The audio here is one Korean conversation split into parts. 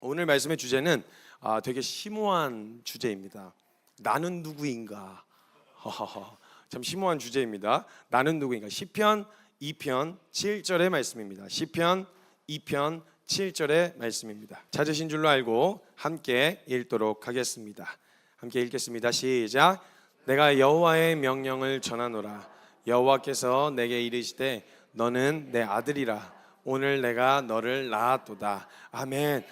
오늘 말씀의 주제는 되게 심오한 주제입니다. 나는 누구인가? 참 심오한 주제입니다. 나는 누구인가? 시편 2편 7절의 말씀입니다. 시편 2편 7절의 말씀입니다. 찾으신 줄로 알고 함께 읽도록 하겠습니다. 함께 읽겠습니다. 시작. 내가 여호와의 명령을 전하노라. 여호와께서 내게 이르시되 너는 내 아들이라. 오늘 내가 너를 낳았도다. 아멘.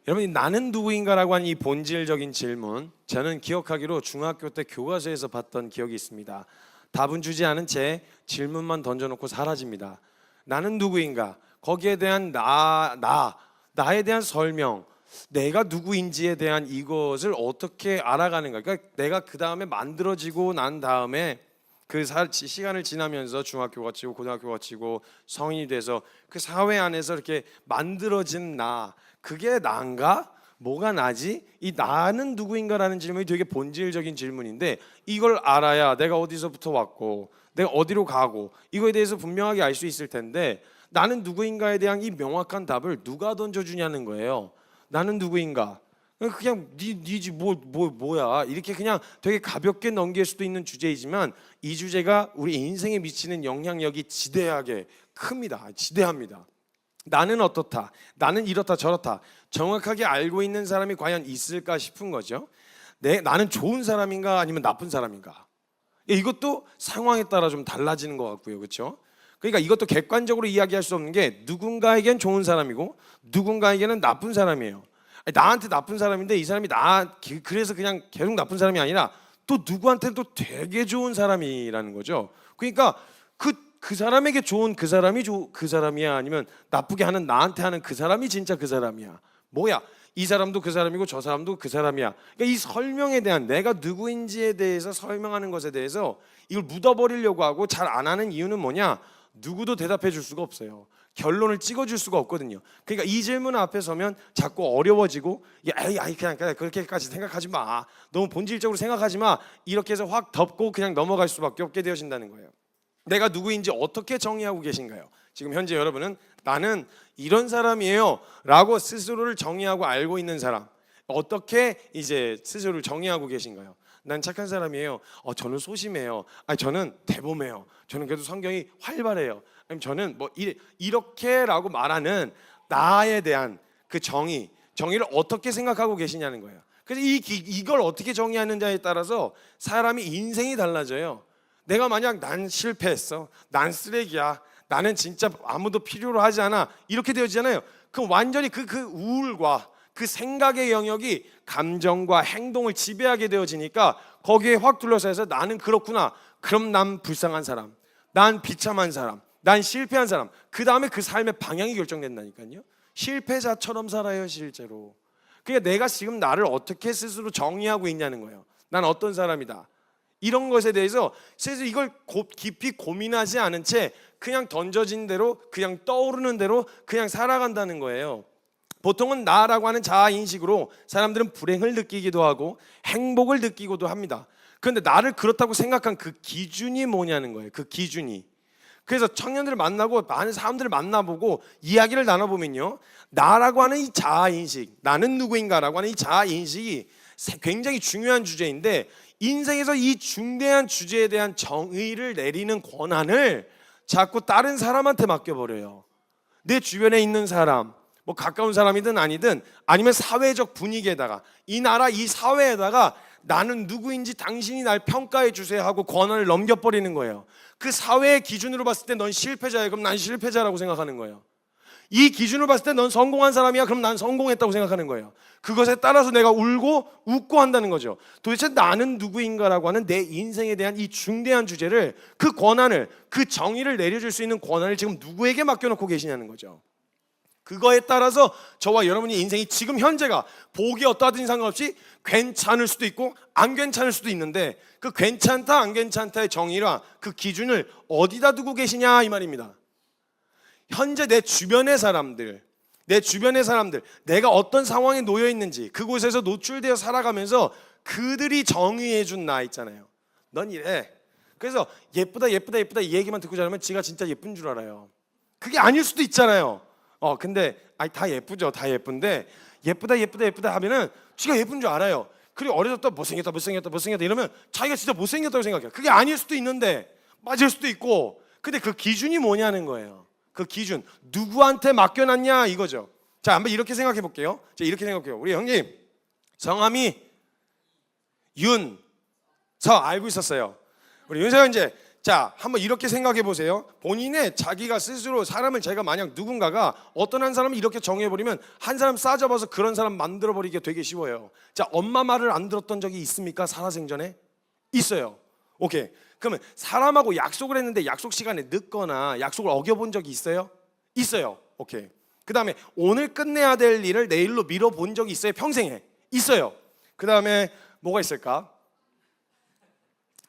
여러분, 나는 누구인가라고 하는 이 본질적인 질문, 저는 기억하기로 중학교 때 교과서에서 봤던 기억이 있습니다. 답은 주지 않은 채 질문만 던져놓고 사라집니다. 나는 누구인가? 거기에 대한 나에 대한 설명, 내가 누구인지에 대한 이것을 어떻게 알아가는가? 그러니까 내가 그 다음에 만들어지고 난 다음에 그 시간을 지나면서 중학교 거치고 고등학교 거치고 성인이 돼서 그 사회 안에서 이렇게 만들어진 나, 그게 나인가? 뭐가 나지? 이 나는 누구인가라는 질문이 되게 본질적인 질문인데, 이걸 알아야 내가 어디서부터 왔고 내가 어디로 가고 이거에 대해서 분명하게 알 수 있을 텐데, 나는 누구인가에 대한 이 명확한 답을 누가 던져주냐는 거예요. 나는 누구인가? 그냥 니지 뭐야 이렇게 그냥 되게 가볍게 넘길 수도 있는 주제이지만, 이 주제가 우리 인생에 미치는 영향력이 지대하게 큽니다. 지대합니다. 나는 어떻다, 나는 이렇다 저렇다 정확하게 알고 있는 사람이 과연 있을까 싶은 거죠. 나는 좋은 사람인가 아니면 나쁜 사람인가? 이것도 상황에 따라 좀 달라지는 것 같고요, 그렇죠? 그러니까 이것도 객관적으로 이야기할 수 없는 게, 누군가에겐 좋은 사람이고 누군가에게는 나쁜 사람이에요. 나한테 나쁜 사람인데 이 사람이 그래서 그냥 계속 나쁜 사람이 아니라 또 누구한테는 또 되게 좋은 사람이라는 거죠. 그러니까 그 사람에게 좋은 그 사람이 그 사람이야, 아니면 나쁘게 하는 나한테 하는 그 사람이 진짜 그 사람이야? 뭐야, 이 사람도 그 사람이고 저 사람도 그 사람이야. 그러니까 이 설명에 대한, 내가 누구인지에 대해서 설명하는 것에 대해서 이걸 묻어버리려고 하고 잘 안 하는 이유는 뭐냐? 누구도 대답해 줄 수가 없어요. 결론을 찍어줄 수가 없거든요. 그러니까 이 질문 앞에 서면 자꾸 어려워지고, 그냥 그렇게까지 생각하지 마, 너무 본질적으로 생각하지 마, 이렇게 해서 확 덮고 그냥 넘어갈 수밖에 없게 되어진다는 거예요. 내가 누구인지 어떻게 정의하고 계신가요? 지금 현재 여러분은 나는 이런 사람이에요 라고 스스로를 정의하고 알고 있는 사람, 어떻게 이제 스스로를 정의하고 계신가요? 난 착한 사람이에요. 저는 소심해요. 저는 대범해요. 저는 그래도 성경이 활발해요. 아니면 저는 뭐 이렇게라고 말하는 나에 대한 그 정의를 어떻게 생각하고 계시냐는 거예요. 그래서 이걸 어떻게 정의하는지에 따라서 사람이 인생이 달라져요. 내가 만약 난 실패했어, 난 쓰레기야, 나는 진짜 아무도 필요로 하지 않아, 이렇게 되어지잖아요. 그럼 완전히 그 우울과 그 생각의 영역이 감정과 행동을 지배하게 되어지니까 거기에 확 둘러싸여서 나는 그렇구나, 그럼 난 불쌍한 사람, 난 비참한 사람, 난 실패한 사람, 그 다음에 그 삶의 방향이 결정된다니까요. 실패자처럼 살아요, 실제로. 그러니까 내가 지금 나를 어떻게 스스로 정의하고 있냐는 거예요. 난 어떤 사람이다, 이런 것에 대해서 스스로 이걸 깊이 고민하지 않은 채 그냥 던져진 대로, 그냥 떠오르는 대로 그냥 살아간다는 거예요. 보통은 나라고 하는 자아인식으로 사람들은 불행을 느끼기도 하고 행복을 느끼기도 합니다. 그런데 나를 그렇다고 생각한 그 기준이 뭐냐는 거예요. 그 기준이. 그래서 청년들을 만나고 많은 사람들을 만나보고 이야기를 나눠보면요, 나라고 하는 이 자아인식, 나는 누구인가라고 하는 이 자아인식이 굉장히 중요한 주제인데, 인생에서 이 중대한 주제에 대한 정의를 내리는 권한을 자꾸 다른 사람한테 맡겨버려요. 내 주변에 있는 사람, 뭐 가까운 사람이든 아니든, 아니면 사회적 분위기에다가, 이 나라 이 사회에다가 나는 누구인지 당신이 날 평가해 주세요 하고 권한을 넘겨버리는 거예요. 그 사회의 기준으로 봤을 때 넌 실패자야, 그럼 난 실패자라고 생각하는 거예요. 이 기준으로 봤을 때 넌 성공한 사람이야, 그럼 난 성공했다고 생각하는 거예요. 그것에 따라서 내가 울고 웃고 한다는 거죠. 도대체 나는 누구인가라고 하는 내 인생에 대한 이 중대한 주제를, 그 권한을, 그 정의를 내려줄 수 있는 권한을 지금 누구에게 맡겨놓고 계시냐는 거죠. 그거에 따라서 저와 여러분의 인생이 지금 현재가 보기 어떠하든지 상관없이 괜찮을 수도 있고 안 괜찮을 수도 있는데, 그 괜찮다 안 괜찮다의 정의와 그 기준을 어디다 두고 계시냐, 이 말입니다. 현재 내 주변의 사람들, 내가 어떤 상황에 놓여 있는지, 그곳에서 노출되어 살아가면서 그들이 정의해 준 나 있잖아요. 넌 이래. 그래서 예쁘다 이 얘기만 듣고 자라면 지가 진짜 예쁜 줄 알아요. 그게 아닐 수도 있잖아요. 근데 아니 다 예쁘죠. 다 예쁜데 예쁘다 하면은 지가 예쁜 줄 알아요. 그리고 어려졌다 못생겼다 이러면 자기가 진짜 못생겼다고 생각해요. 그게 아닐 수도 있는데 맞을 수도 있고. 근데 그 기준이 뭐냐는 거예요. 그 기준 누구한테 맡겨놨냐 이거죠. 자, 한번 이렇게 생각해 볼게요. 자, 이렇게 생각해요. 우리 형님 성함이 윤서 알고 있었어요. 우리 윤서 형제, 자, 한번 이렇게 생각해 보세요. 본인의 자기가 스스로 사람을 제가 만약 누군가가 어떤 한 사람을 이렇게 정해 버리면 한 사람 싸잡아서 그런 사람 만들어 버리기 되게 쉬워요. 자, 엄마 말을 안 들었던 적이 있습니까? 살아생전에? 있어요. 오케이. 그러면 사람하고 약속을 했는데 약속 시간에 늦거나 약속을 어겨본 적이 있어요? 있어요. 오케이. 그 다음에 오늘 끝내야 될 일을 내일로 미뤄본 적이 있어요? 평생에? 있어요. 그 다음에 뭐가 있을까?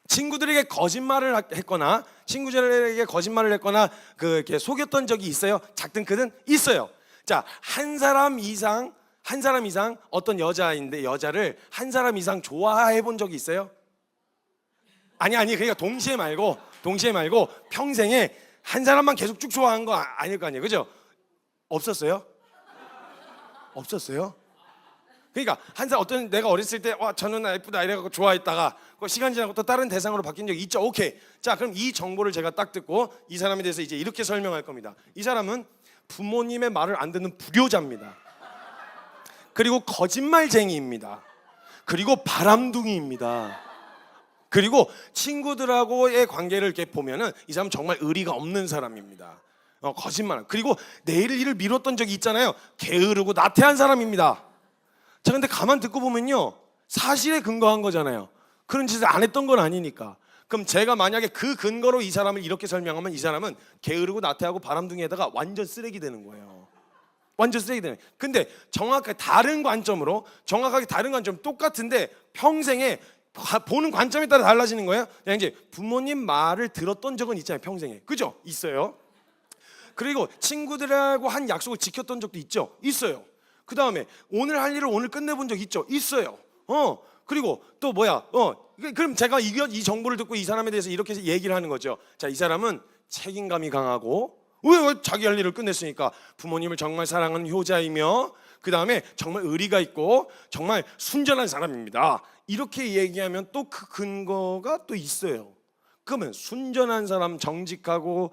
친구들에게 거짓말을 했거나 친구들에게 거짓말을 했거나 이렇게 속였던 적이 있어요? 작든 크든 있어요. 자, 한 사람 이상 어떤 여자인데 여자를 한 사람 이상 좋아해 본 적이 있어요? 아니 그러니까 동시에 말고 평생에 한 사람만 계속 쭉 좋아한 거 아닐 거 아니에요, 그죠? 없었어요? 없었어요? 그러니까 한 사람 어떤 내가 어렸을 때 와 저 누나 예쁘다 이래갖고 좋아했다가 시간 지나고 또 다른 대상으로 바뀐 적이 있죠. 오케이. 자, 그럼 이 정보를 제가 딱 듣고 이 사람에 대해서 이제 이렇게 설명할 겁니다. 이 사람은 부모님의 말을 안 듣는 불효자입니다. 그리고 거짓말쟁이입니다. 그리고 바람둥이입니다. 그리고 친구들하고의 관계를 이렇게 보면은 이 사람은 정말 의리가 없는 사람입니다. 거짓말. 그리고 내일 일을 미뤘던 적이 있잖아요. 게으르고 나태한 사람입니다. 자, 근데 가만 듣고 보면요, 사실에 근거한 거잖아요. 그런 짓을 안 했던 건 아니니까. 그럼 제가 만약에 그 근거로 이 사람을 이렇게 설명하면 이 사람은 게으르고 나태하고 바람둥이에다가 완전 쓰레기 되는 거예요. 완전 쓰레기 되는. 근데 정확하게 다른 관점 똑같은데 평생에 보는 관점에 따라 달라지는 거예요. 그냥 이제 부모님 말을 들었던 적은 있잖아요. 평생에. 그죠? 있어요. 그리고 친구들하고 한 약속을 지켰던 적도 있죠. 있어요. 그 다음에 오늘 할 일을 오늘 끝내본 적 있죠. 있어요. 그리고 또 뭐야? 그럼 제가 이 정보를 듣고 이 사람에 대해서 이렇게 얘기를 하는 거죠. 자, 이 사람은 책임감이 강하고 왜 자기 할 일을 끝냈으니까 부모님을 정말 사랑하는 효자이며 그 다음에 정말 의리가 있고 정말 순전한 사람입니다. 이렇게 얘기하면 또 그 근거가 또 있어요. 그러면 순전한 사람, 정직하고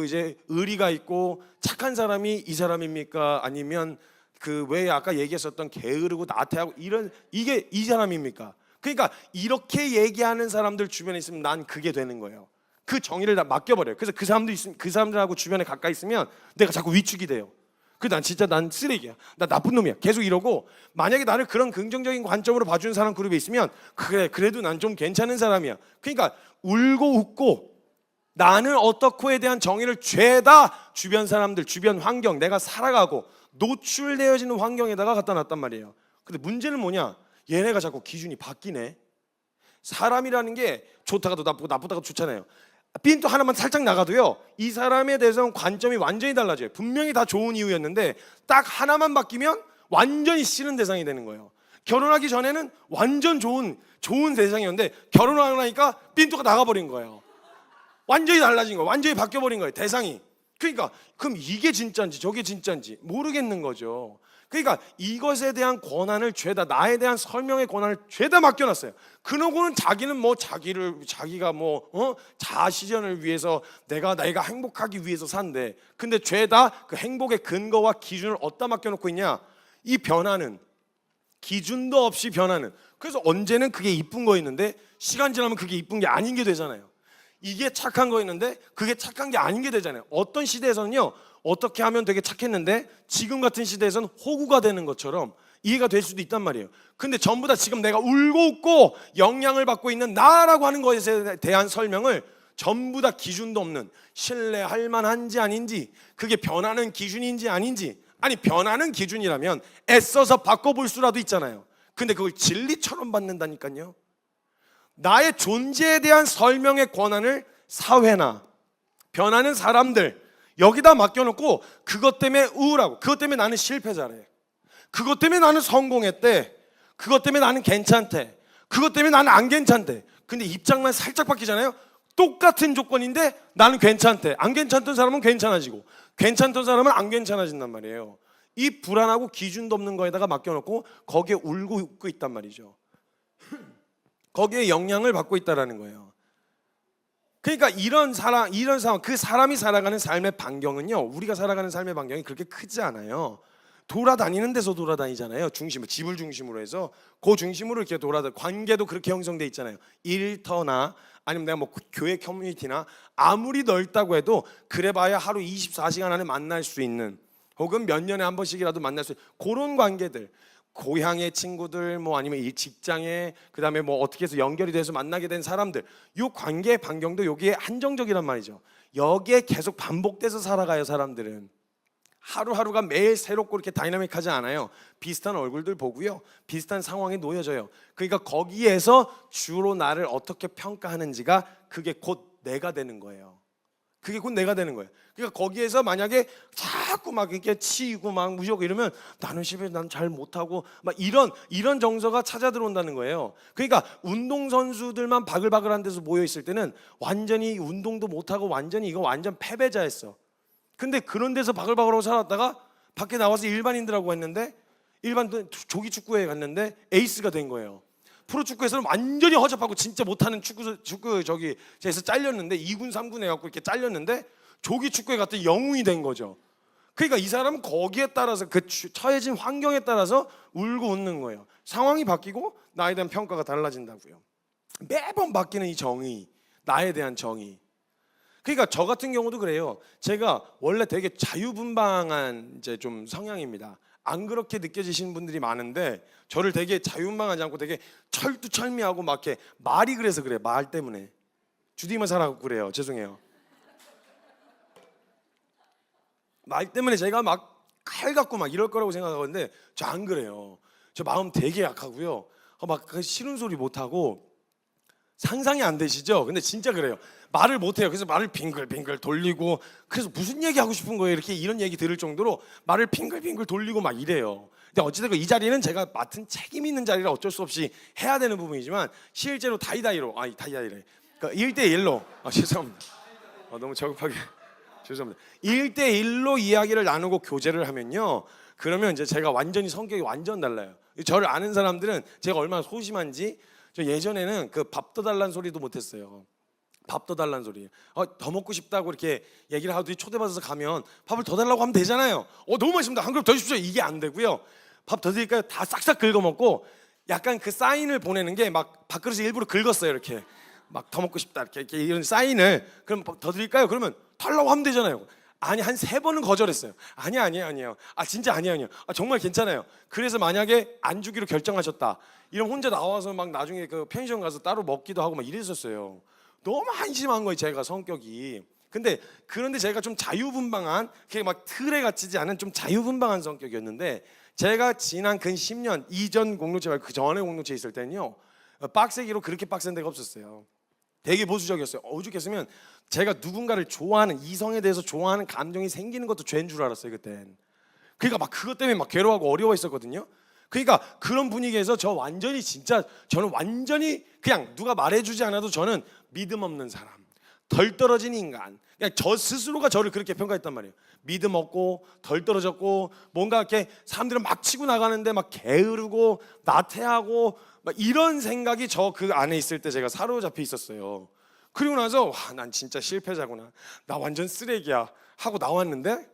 이제 의리가 있고 착한 사람이 이 사람입니까? 아니면 왜 아까 얘기했었던 게으르고 나태하고 이게 이 사람입니까? 그러니까 이렇게 얘기하는 사람들 주변에 있으면 난 그게 되는 거예요. 그 정의를 다 맡겨버려요. 그래서 그 사람들하고 주변에 가까이 있으면 내가 자꾸 위축이 돼요. 난 쓰레기야. 나 나쁜 놈이야. 계속 이러고 만약에 나를 그런 긍정적인 관점으로 봐주는 사람 그룹에 있으면 그래도 난 좀 괜찮은 사람이야. 그러니까 울고 웃고 나는 어떻고에 대한 정의를 죄다 주변 사람들, 주변 환경, 내가 살아가고 노출되어지는 환경에다가 갖다 놨단 말이에요. 근데 문제는 뭐냐? 얘네가 자꾸 기준이 바뀌네. 사람이라는 게 좋다가도 나쁘고 나쁘다가도 좋잖아요. 핀도 하나만 살짝 나가도요, 이 사람에 대해서는 관점이 완전히 달라져요. 분명히 다 좋은 이유였는데 딱 하나만 바뀌면 완전히 싫은 대상이 되는 거예요. 결혼하기 전에는 완전 좋은 대상이었는데 결혼하고 나니까 핀도가 나가버린 거예요. 완전히 달라진 거예요. 완전히 바뀌어버린 거예요, 대상이. 그러니까 그럼 이게 진짜인지 저게 진짜인지 모르겠는 거죠. 그러니까 이것에 대한 권한을 죄다, 나에 대한 설명의 권한을 죄다 맡겨놨어요. 그러고는 자기는 자기가 자아 실현을 위해서 내가 행복하기 위해서 산대. 근데 죄다 그 행복의 근거와 기준을 어디다 맡겨놓고 있냐? 이 변화는 기준도 없이 변하는. 그래서 언제는 그게 이쁜 거였는데 시간 지나면 그게 이쁜 게 아닌 게 되잖아요. 이게 착한 거였는데 그게 착한 게 아닌 게 되잖아요. 어떤 시대에서는요, 어떻게 하면 되게 착했는데 지금 같은 시대에서는 호구가 되는 것처럼 이해가 될 수도 있단 말이에요. 근데 전부 다 지금 내가 울고 웃고 영향을 받고 있는 나라고 하는 것에 대한 설명을 전부 다 기준도 없는, 신뢰할 만한지 아닌지, 그게 변하는 기준인지 아닌지, 아니 변하는 기준이라면 애써서 바꿔볼 수라도 있잖아요. 근데 그걸 진리처럼 받는다니까요. 나의 존재에 대한 설명의 권한을 사회나 변하는 사람들 여기다 맡겨놓고 그것 때문에 우울하고, 그것 때문에 나는 실패자래, 그것 때문에 나는 성공했대, 그것 때문에 나는 괜찮대, 그것 때문에 나는 안 괜찮대. 근데 입장만 살짝 바뀌잖아요. 똑같은 조건인데 나는 괜찮대. 안 괜찮던 사람은 괜찮아지고 괜찮던 사람은 안 괜찮아진단 말이에요. 이 불안하고 기준도 없는 거에다가 맡겨놓고 거기에 울고 웃고 있단 말이죠. 거기에 영향을 받고 있다라는 거예요. 그러니까 이런 상황, 그 사람이 살아가는 삶의 반경은요, 우리가 살아가는 삶의 반경이 그렇게 크지 않아요. 돌아다니는 데서 돌아다니잖아요. 중심을, 집을 중심으로 해서 그 중심으로 이렇게 관계도 그렇게 형성돼 있잖아요. 일터나 아니면 내가 뭐 교회 커뮤니티나 아무리 넓다고 해도 그래봐야 하루 24시간 안에 만날 수 있는, 혹은 몇 년에 한 번씩이라도 만날 수 있는 그런 관계들, 고향의 친구들, 뭐 아니면 이 직장에, 그다음에 뭐 어떻게 해서 연결이 돼서 만나게 된 사람들, 요 관계의 반경도 여기에 한정적이란 말이죠. 여기에 계속 반복돼서 살아가요. 사람들은 하루하루가 매일 새롭고 이렇게 다이나믹하지 않아요. 비슷한 얼굴들 보고요, 비슷한 상황에 놓여져요. 그러니까 거기에서 주로 나를 어떻게 평가하는지가 그게 곧 내가 되는 거예요. 그게 곧 내가 되는 거예요. 그러니까 거기에서 만약에 자꾸 막 이렇게 치이고 막 무시하고 이러면 나는 집에 난 잘 못하고 막 이런 정서가 찾아 들어온다는 거예요. 그러니까 운동선수들만 바글바글한 데서 모여 있을 때는 완전히 운동도 못하고 완전히 이거 완전 패배자였어. 근데 그런 데서 바글바글하고 살았다가 밖에 나와서 일반인들하고 했는데, 일반 조기 축구에 갔는데 에이스가 된 거예요. 프로축구에서는 완전히 허접하고 진짜 못하는 축구 저기에서 잘렸는데 2군 3군 해갖고 이렇게 잘렸는데 조기 축구에 갔더니 영웅이 된 거죠. 그러니까 이 사람은 거기에 따라서 그 처해진 환경에 따라서 울고 웃는 거예요. 상황이 바뀌고 나에 대한 평가가 달라진다고요. 매번 바뀌는 이 정의, 나에 대한 정의. 그러니까 저 같은 경우도 그래요. 제가 원래 되게 자유분방한 이제 좀 성향입니다. 안 그렇게 느껴지시는 분들이 많은데 저를 되게 자유분방하지 않고 되게 철두철미하고 막 이렇게 말이 그래서 그래. 말 때문에 주디만 살아고 그래요. 죄송해요. 말 때문에 제가 막 칼 갖고 막 이럴 거라고 생각하는데 저 안 그래요. 저 마음 되게 약하고요. 막 싫은 소리 못 하고. 상상이 안 되시죠? 근데 진짜 그래요. 말을 못 해요. 그래서 말을 빙글빙글 돌리고, 그래서 무슨 얘기 하고 싶은 거예요? 이렇게 이런 얘기 들을 정도로 말을 빙글빙글 돌리고 막 이래요. 근데 어찌됐건 이 자리는 제가 맡은 책임 있는 자리라 어쩔 수 없이 해야 되는 부분이지만, 실제로 다이다이로, 다이다이래. 그러니까 1대1로, 죄송합니다. 너무 저급하게 죄송합니다. 1대1로 이야기를 나누고 교제를 하면요, 그러면 이제 제가 완전히 성격이 완전 달라요. 저를 아는 사람들은 제가 얼마나 소심한지, 저 예전에는 그 밥 더 달라는 소리도 못했어요. 밥 더 달라는 소리. 더 먹고 싶다고 이렇게 얘기를 하더니 초대받아서 가면 밥을 더 달라고 하면 되잖아요. 너무 맛있습니다. 한 그릇 더 주십시오. 이게 안 되고요. 밥 더 드릴까요? 다 싹싹 긁어먹고, 약간 그 사인을 보내는 게 막 밥그릇을 일부러 긁었어요. 이렇게 막 더 먹고 싶다 이렇게 이런 사인을. 그럼 더 드릴까요? 그러면 달라고 하면 되잖아요. 아니, 한 3번은 거절했어요. 아니에요. 진짜 아니에요. 정말 괜찮아요. 그래서 만약에 안 주기로 결정하셨다, 이러면 혼자 나와서 막 나중에 그 펜션 가서 따로 먹기도 하고 막 이랬었어요. 너무 한심한 거예요, 제가 성격이. 그런데 제가 좀 자유분방한, 그게 막 틀에 갇히지 않은 좀 자유분방한 성격이었는데, 제가 지난 근 10년 이전 공동체 말고 그 전에 공동체에 있을 때는요, 빡세기로 그렇게 빡센 데가 없었어요. 되게 보수적이었어요. 오죽했으면 제가 누군가를 좋아하는, 이성에 대해서 좋아하는 감정이 생기는 것도 죄인 줄 알았어요, 그땐. 그러니까 막 그것 때문에 막 괴로워하고 어려워했었거든요. 그러니까 그런 분위기에서 저는 완전히 그냥 누가 말해주지 않아도 저는 믿음 없는 사람, 덜 떨어진 인간, 그냥 저 스스로가 저를 그렇게 평가했단 말이에요. 믿음 없고 덜 떨어졌고, 뭔가 이렇게 사람들은 막 치고 나가는데 막 게으르고 나태하고 막 이런 생각이 저 그 안에 있을 때 제가 사로잡혀 있었어요. 그리고 나서 난 진짜 실패자구나, 나 완전 쓰레기야 하고 나왔는데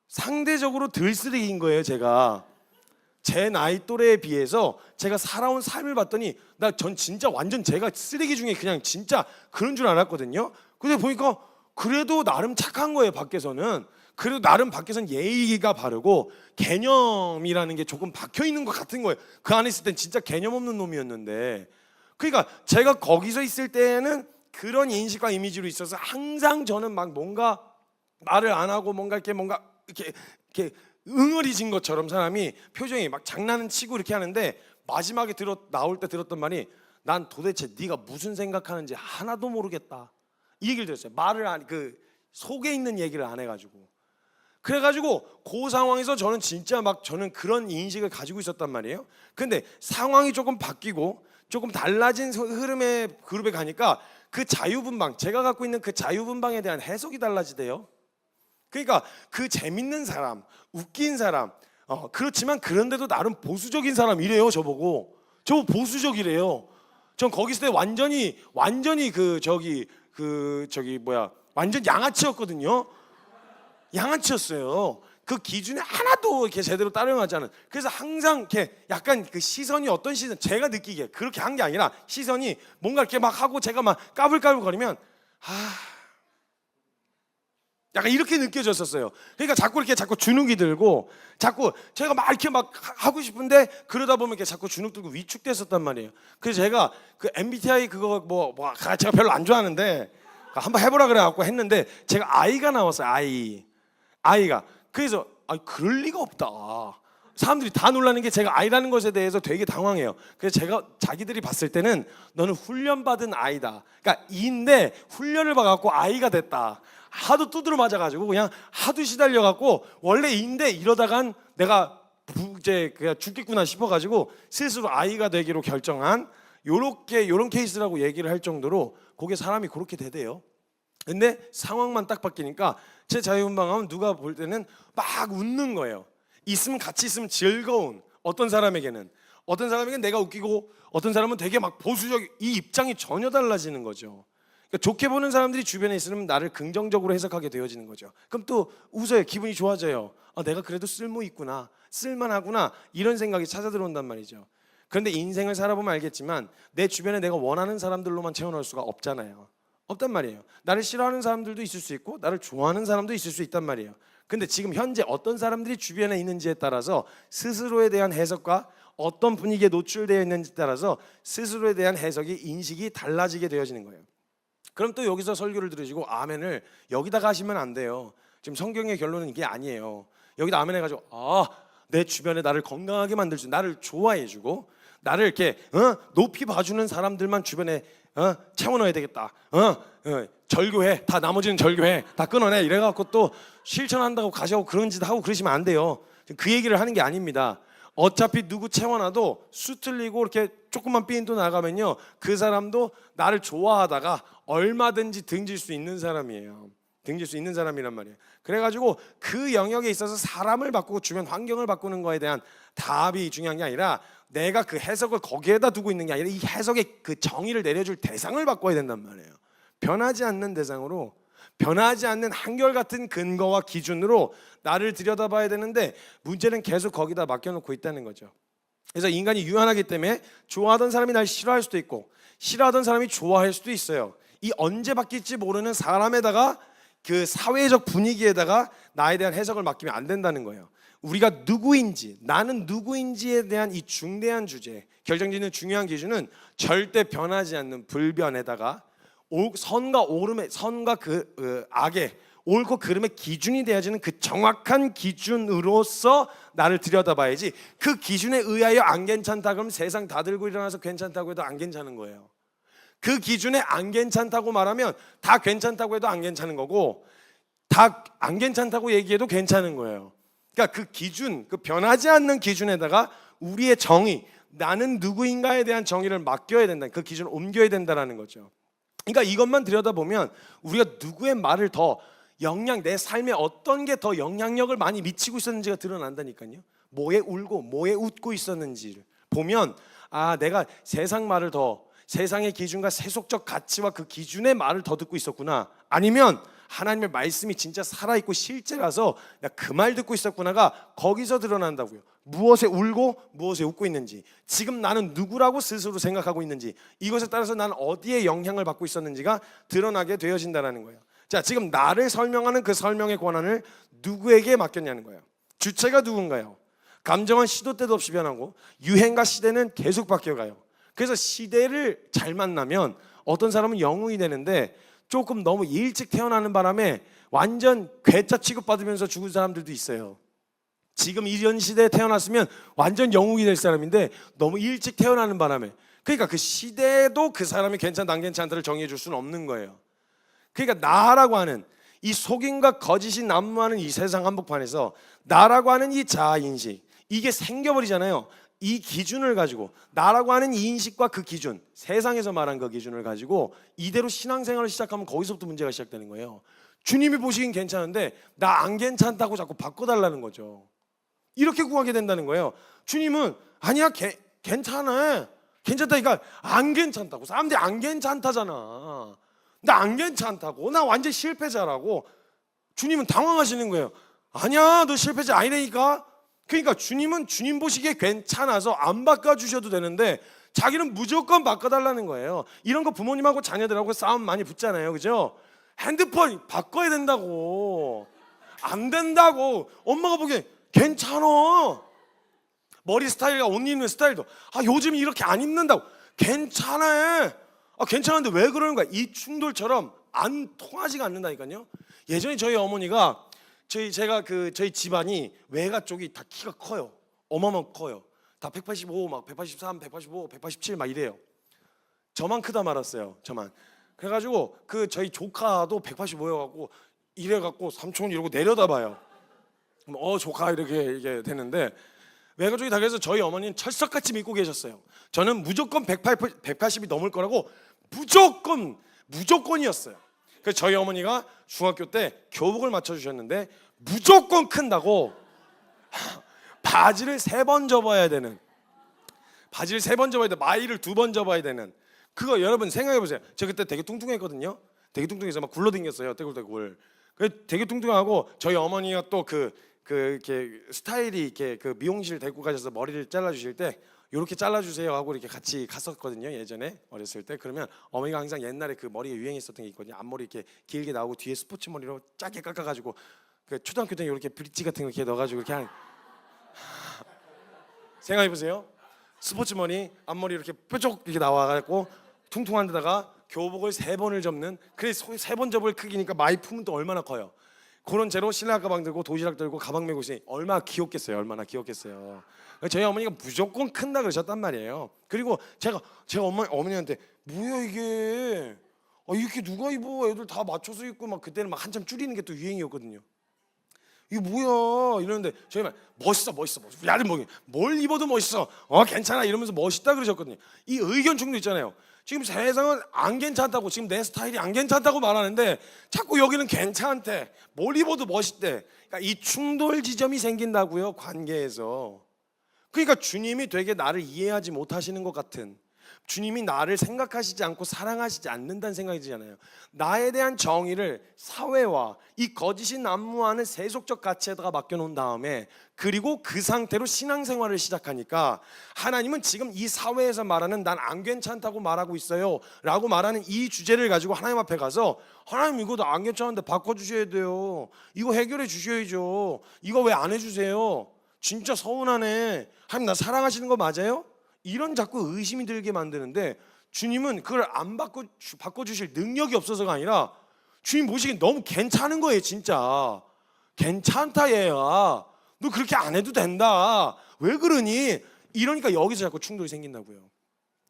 상대적으로 덜 쓰레기인 거예요. 제가 제 나이 또래에 비해서 제가 살아온 삶을 봤더니 전 진짜 완전 제가 쓰레기 중에 그냥 진짜 그런 줄 알았거든요. 근데 보니까 그래도 나름 착한 거예요. 밖에서는 그래도 나름 밖에서는 예의가 바르고 개념이라는 게 조금 박혀 있는 것 같은 거예요. 그 안에 있을 땐 진짜 개념 없는 놈이었는데, 그러니까 제가 거기서 있을 때는 그런 인식과 이미지로 있어서 항상 저는 막 뭔가 말을 안 하고 뭔가 이렇게 응어리진 것처럼 사람이 표정이 막 장난은 치고 이렇게 하는데, 마지막에 나올 때 들었던 말이, 난 도대체 네가 무슨 생각하는지 하나도 모르겠다, 이 얘기를 들었어요. 속에 있는 얘기를 안 해가지고. 그래가지고 그 상황에서 저는 진짜 저는 그런 인식을 가지고 있었단 말이에요. 근데 상황이 조금 바뀌고 조금 달라진 흐름의 그룹에 가니까 그 자유분방, 제가 갖고 있는 그 자유분방에 대한 해석이 달라지대요. 그러니까 그 재밌는 사람, 웃긴 사람, 그렇지만 그런데도 나름 보수적인 사람 이래요. 저보고 보수적이래요. 전 거기 있을 때 완전히 완전 양아치였거든요. 양아치였어요. 그 기준에 하나도 이렇게 제대로 따라가지 않은. 그래서 항상 이렇게 약간 그 시선이 어떤 시선, 제가 느끼기에 그렇게 한 게 아니라 시선이 뭔가 이렇게 막 하고 제가 막 까불까불거리면 약간 이렇게 느껴졌었어요. 그러니까 자꾸 주눅이 들고 자꾸 제가 막 이렇게 막 하고 싶은데 그러다 보면 이렇게 자꾸 주눅 들고 위축됐었단 말이에요. 그래서 제가 그 MBTI 그거 제가 별로 안 좋아하는데 한번 해보라 그래갖고 했는데 제가 I가 나왔어요. I가. 그래서 그럴 리가 없다. 사람들이 다 놀라는 게 제가 I라는 것에 대해서 되게 당황해요. 그래서 자기들이 봤을 때는 너는 훈련받은 I다. 그러니까 E인데 훈련을 받아갖고 I가 됐다. 하도 두드러 맞아가지고 그냥 하도 시달려갖고 원래 E인데 이러다간 내가 이제 그냥 죽겠구나 싶어가지고 스스로 I가 되기로 결정한 요런 케이스라고 얘기를 할 정도로 그게 사람이 그렇게 되대요. 근데 상황만 딱 바뀌니까 제 자유분방하면 누가 볼 때는 막 웃는 거예요. 같이 있으면 즐거운. 어떤 사람에게는 내가 웃기고 어떤 사람은 되게 막 보수적, 이 입장이 전혀 달라지는 거죠. 그러니까 좋게 보는 사람들이 주변에 있으면 나를 긍정적으로 해석하게 되어지는 거죠. 그럼 또 웃어요. 기분이 좋아져요. 내가 그래도 쓸모 있구나, 쓸만하구나, 이런 생각이 찾아 들어온단 말이죠. 그런데 인생을 살아보면 알겠지만 내 주변에 내가 원하는 사람들로만 채워넣을 수가 없단 말이에요. 나를 싫어하는 사람들도 있을 수 있고 나를 좋아하는 사람도 있을 수 있단 말이에요. 근데 지금 현재 어떤 사람들이 주변에 있는지에 따라서 스스로에 대한 해석과 어떤 분위기에 노출되어 있는지에 따라서 스스로에 대한 해석이, 인식이 달라지게 되어지는 거예요. 그럼 또 여기서 설교를 들으시고 아멘을 여기다가 하시면 안 돼요. 지금 성경의 결론은 이게 아니에요. 여기다 아멘 해가지고 내 주변에 나를 건강하게 만들주, 나를 좋아해주고 나를 이렇게 높이 봐주는 사람들만 주변에 채워넣어야 되겠다. 절교해, 다 나머지는 절교해, 다 끊어내, 이래갖고 또 실천한다고 가셔고 그런 짓 하고 그러시면 안 돼요. 그 얘기를 하는 게 아닙니다. 어차피 누구 채워놔도 수 틀리고 이렇게 조금만 삔또 나가면요, 그 사람도 나를 좋아하다가 얼마든지 등질 수 있는 사람이에요. 등질 수 있는 사람이란 말이에요. 그래가지고 그 영역에 있어서 사람을 바꾸고 주변 환경을 바꾸는 거에 대한 답이 중요한 게 아니라 내가 그 해석을 거기에다 두고 있는 게 아니라 이 해석의 그 정의를 내려줄 대상을 바꿔야 된단 말이에요. 변하지 않는 대상으로, 변하지 않는 한결같은 근거와 기준으로 나를 들여다봐야 되는데 문제는 계속 거기다 맡겨놓고 있다는 거죠. 그래서 인간이 유한하기 때문에 좋아하던 사람이 날 싫어할 수도 있고 싫어하던 사람이 좋아할 수도 있어요. 이 언제 바뀔지 모르는 사람에다가 그 사회적 분위기에다가 나에 대한 해석을 맡기면 안 된다는 거예요. 우리가 누구인지, 나는 누구인지에 대한 이 중대한 주제, 결정짓는 중요한 기준은 절대 변하지 않는 불변에다가 선과 악의, 옳고 그름의 기준이 되어지는 그 정확한 기준으로서 나를 들여다봐야지, 그 기준에 의하여 안 괜찮다 그러면 세상 다 들고 일어나서 괜찮다고 해도 안 괜찮은 거예요. 그 기준에 안 괜찮다고 말하면 다 괜찮다고 해도 안 괜찮은 거고, 다 안 괜찮다고 얘기해도 괜찮은 거예요. 그러니까 그 기준, 그 변하지 않는 기준에다가 우리의 정의, 나는 누구인가에 대한 정의를 맡겨야 된다. 그 기준을 옮겨야 된다는 거죠. 그러니까 이것만 들여다보면 우리가 누구의 말을 더 내 삶에 어떤 게 더 영향력을 많이 미치고 있었는지가 드러난다니까요. 뭐에 울고 뭐에 웃고 있었는지를 보면 내가 세상 말을 더, 세상의 기준과 세속적 가치와 그 기준의 말을 더 듣고 있었구나, 아니면 하나님의 말씀이 진짜 살아있고 실제라서 내가 그 말 듣고 있었구나가 거기서 드러난다고요. 무엇에 울고 무엇에 웃고 있는지, 지금 나는 누구라고 스스로 생각하고 있는지, 이것에 따라서 나는 어디에 영향을 받고 있었는지가 드러나게 되어진다는 거예요. 자, 지금 나를 설명하는 그 설명의 권한을 누구에게 맡겼냐는 거예요. 주체가 누군가요? 감정은 시도 때도 없이 변하고 유행과 시대는 계속 바뀌어가요. 그래서 시대를 잘 만나면 어떤 사람은 영웅이 되는데 조금 너무 일찍 태어나는 바람에 완전 괴짜 취급받으면서 죽은 사람들도 있어요. 지금 이런 시대에 태어났으면 완전 영웅이 될 사람인데 너무 일찍 태어나는 바람에, 그러니까 그 시대도 그 사람이 괜찮다 안 괜찮다를 정의해 줄 수는 없는 거예요. 그러니까 나라고 하는 이 속임과 거짓이 난무하는 이 세상 한복판에서 나라고 하는 이 자아인식, 이게 생겨버리잖아요. 이 기준을 가지고 나라고 하는 이 인식과 그 기준, 세상에서 말한 그 기준을 가지고 이대로 신앙생활을 시작하면 거기서부터 문제가 시작되는 거예요. 주님이 보시긴 괜찮은데 나 안 괜찮다고 자꾸 바꿔달라는 거죠. 이렇게 구하게 된다는 거예요. 주님은 아니야 괜찮아, 괜찮다니까 안 괜찮다고. 사람들이 안 괜찮다잖아. 나 안 괜찮다고, 나 완전 실패자라고. 주님은 당황하시는 거예요. 아니야 너 실패자 아니라니까. 그러니까 주님은 주님 보시기에 괜찮아서 안 바꿔주셔도 되는데 자기는 무조건 바꿔달라는 거예요. 이런 거 부모님하고 자녀들하고 싸움 많이 붙잖아요, 그죠? 핸드폰 바꿔야 된다고. 안 된다고. 엄마가 보기엔 괜찮아. 머리 스타일과 옷 입는 스타일도 요즘 이렇게 안 입는다고. 괜찮아. 괜찮은데 왜 그러는 거야? 이 충돌처럼 안 통하지가 않는다니까요. 예전에 저희 어머니가 저희 집안이 외가 쪽이 다 키가 커요. 어마어마 커요. 다 185, 막 183, 185, 187 막 이래요. 저만 크다 말았어요. 저만. 그래가지고 저희 조카도 185여갖고 이래갖고 삼촌 이러고 내려다봐요. 조카 이게 되는데 외가 쪽이 다. 그래서 저희 어머니는 철석같이 믿고 계셨어요. 저는 무조건 180이 넘을 거라고 무조건이었어요. 그래서 저희 어머니가 중학교 때 교복을 맞춰주셨는데 무조건 큰다고 바지를 3번 접어야 되는, 마이를 2번 접어야 되는. 그거 여러분 생각해보세요. 저 그때 되게 뚱뚱했거든요. 되게 뚱뚱해서 막 굴러댕겼어요. 떼굴떼굴. 되게 뚱뚱하고 저희 어머니가 또 이렇게 스타일이 이렇게 미용실 데리고 가셔서 머리를 잘라주실 때 이렇게 잘라주세요 하고 이렇게 같이 갔었거든요. 예전에 어렸을 때. 그러면 어머니가 항상 옛날에 머리에 유행했었던 게 있거든요. 앞머리 이렇게 길게 나오고 뒤에 스포츠 머리로 짧게 깎아가지고 초등학교 때 이렇게 브릿지 같은 거 이렇게 넣어가지고 이렇게 생각해보세요. 스포츠 머리 앞머리 이렇게 뾰족 이렇게 나와가지고 퉁퉁한 데다가 교복을 3번을 접는. 그래서 3번 접을 크기니까 마이 품은 또 얼마나 커요. 그런 채로 신랑 가방 들고 도시락 들고 가방 메고 있으니 얼마나 귀엽겠어요. 저희 어머니가 무조건 큰다 그러셨단 말이에요. 그리고 제가 어머니한테 뭐야 이게 이렇게 누가 입어? 애들 다 맞춰서 입고 막 그때는 막 한참 줄이는 게 또 유행이었거든요. 이게 뭐야 이러는데 저희 말 멋있어. 야를 뭘 입어도 멋있어. 괜찮아 이러면서 멋있다 그러셨거든요. 이 의견 충돌 있잖아요. 지금 세상은 안 괜찮다고, 지금 내 스타일이 안 괜찮다고 말하는데 자꾸 여기는 괜찮대. 뭘 입어도 멋있대. 그러니까 이 충돌 지점이 생긴다고요, 관계에서. 그러니까 주님이 되게 나를 이해하지 못하시는 것 같은, 주님이 나를 생각하시지 않고 사랑하시지 않는다는 생각이 들잖아요. 나에 대한 정의를 사회와 이 거짓이 난무하는 세속적 가치에다가 맡겨놓은 다음에 그리고 그 상태로 신앙생활을 시작하니까 하나님은 지금 이 사회에서 말하는 난 안 괜찮다고 말하고 있어요 라고 말하는 이 주제를 가지고 하나님 앞에 가서 하나님 이거 안 괜찮은데 바꿔주셔야 돼요. 이거 해결해 주셔야죠. 이거 왜 안 해주세요? 진짜 서운하네. 하나님 나 사랑하시는 거 맞아요? 이런 자꾸 의심이 들게 만드는데 주님은 그걸 안 바꿔주실 능력이 없어서가 아니라 주님 보시기엔 너무 괜찮은 거예요. 진짜 괜찮다 얘야. 너 그렇게 안 해도 된다. 왜 그러니? 이러니까 여기서 자꾸 충돌이 생긴다고요.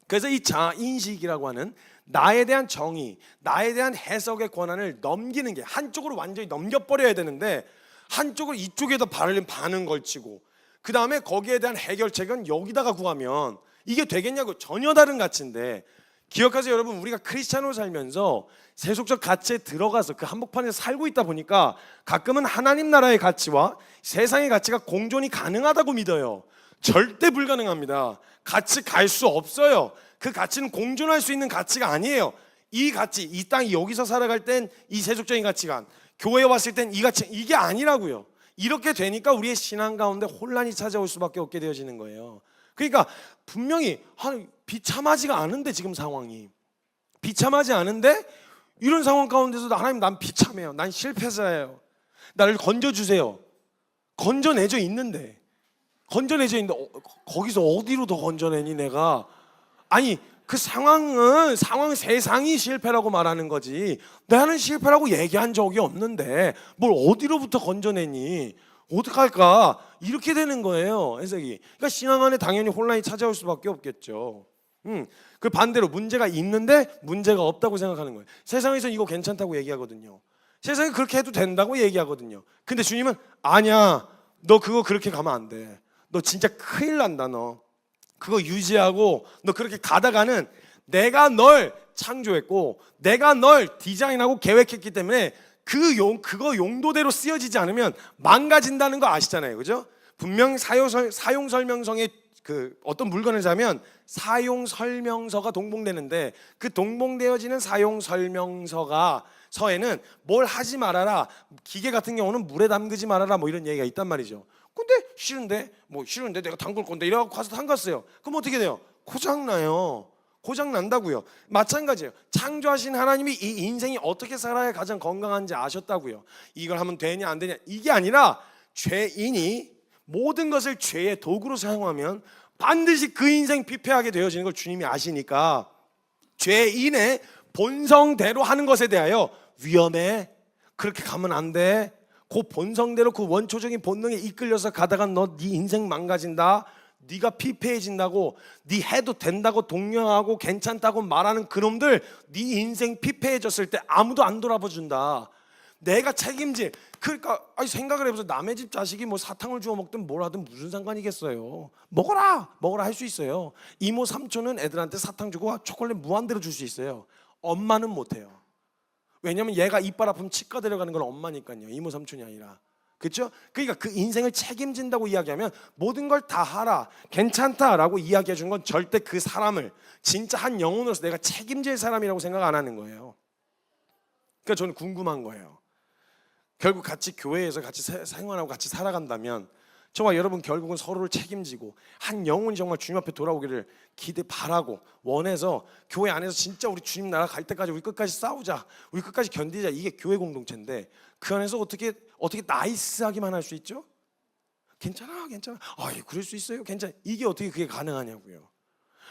그래서 이 자인식이라고 하는 나에 대한 정의, 나에 대한 해석의 권한을 넘기는 게, 한쪽으로 완전히 넘겨버려야 되는데 한쪽으로 이쪽에다 반은 걸치고 그 다음에 거기에 대한 해결책은 여기다가 구하면 이게 되겠냐고. 전혀 다른 가치인데, 기억하세요 여러분, 우리가 크리스찬으로 살면서 세속적 가치에 들어가서 그 한복판에서 살고 있다 보니까 가끔은 하나님 나라의 가치와 세상의 가치가 공존이 가능하다고 믿어요. 절대 불가능합니다. 같이 갈 수 없어요. 그 가치는 공존할 수 있는 가치가 아니에요. 이 가치, 이 땅이 여기서 살아갈 땐 이 세속적인 가치관, 교회에 왔을 땐 이 가치, 이게 아니라고요. 이렇게 되니까 우리의 신앙 가운데 혼란이 찾아올 수밖에 없게 되어지는 거예요. 그러니까 분명히 비참하지가 않은데, 지금 상황이 비참하지 않은데 이런 상황 가운데서도 하나님 난 비참해요, 난 실패자예요, 나를 건져주세요. 건져내져 있는데 거기서 어디로 더 건져내니 내가? 아니 그 상황은 세상이 실패라고 말하는 거지 나는 실패라고 얘기한 적이 없는데 뭘 어디로부터 건져내니? 어떡할까? 이렇게 되는 거예요, 해석이. 그러니까 신앙 안에 당연히 혼란이 찾아올 수밖에 없겠죠. 그 반대로 문제가 있는데 문제가 없다고 생각하는 거예요. 세상에서는 이거 괜찮다고 얘기하거든요. 세상에 그렇게 해도 된다고 얘기하거든요. 근데 주님은 아니야, 너 그거 그렇게 가면 안 돼. 너 진짜 큰일 난다. 너 그거 유지하고 너 그렇게 가다가는 내가 널 창조했고 내가 널 디자인하고 계획했기 때문에 그거 용도대로 쓰여지지 않으면 망가진다는 거 아시잖아요. 그죠? 분명 사용 설명서에 그 어떤 물건을 사면 사용 설명서가 동봉되는데 그 동봉되어지는 사용 설명서가 서에는 뭘 하지 말아라, 기계 같은 경우는 물에 담그지 말아라 뭐 이런 얘기가 있단 말이죠. 근데 싫은데 내가 담글 건데 이래갖고 가서 담갔어요. 그럼 어떻게 돼요? 고장나요. 고장난다고요. 마찬가지예요. 창조하신 하나님이 이 인생이 어떻게 살아야 가장 건강한지 아셨다고요. 이걸 하면 되냐 안 되냐 이게 아니라 죄인이 모든 것을 죄의 도구로 사용하면 반드시 그 인생 피폐하게 되어지는 걸 주님이 아시니까 죄인의 본성대로 하는 것에 대하여 위험해, 그렇게 가면 안 돼, 그 본성대로 그 원초적인 본능에 이끌려서 가다가 너 네 인생 망가진다, 네가 피폐해진다고, 네 해도 된다고 독려하고 괜찮다고 말하는 그놈들 네 인생 피폐해졌을 때 아무도 안 돌아봐준다. 내가 책임질. 그러니까 생각을 해보세요. 남의 집 자식이 뭐 사탕을 주워 먹든 뭘 하든 무슨 상관이겠어요. 먹어라 할 수 있어요. 이모 삼촌은 애들한테 사탕 주고 초콜릿 무한대로 줄 수 있어요. 엄마는 못해요. 왜냐면 얘가 이빨 아프면 치과 데려가는 건 엄마니까요. 이모 삼촌이 아니라. 그렇죠? 그러니까 그 인생을 책임진다고 이야기하면 모든 걸 다 하라, 괜찮다라고 이야기해 주는 건 절대 그 사람을 진짜 한 영혼으로서 내가 책임질 사람이라고 생각 안 하는 거예요. 그러니까 저는 궁금한 거예요. 결국 같이 교회에서 같이 생활하고 같이 살아간다면 저와 여러분 결국은 서로를 책임지고 한 영혼이 정말 주님 앞에 돌아오기를 바라고 원해서 교회 안에서 진짜 우리 주님 나라 갈 때까지 우리 끝까지 싸우자, 우리 끝까지 견디자, 이게 교회 공동체인데 그 안에서 어떻게 나이스하기만 할 수 있죠? 괜찮아 그럴 수 있어요, 괜찮아, 이게 어떻게 그게 가능하냐고요.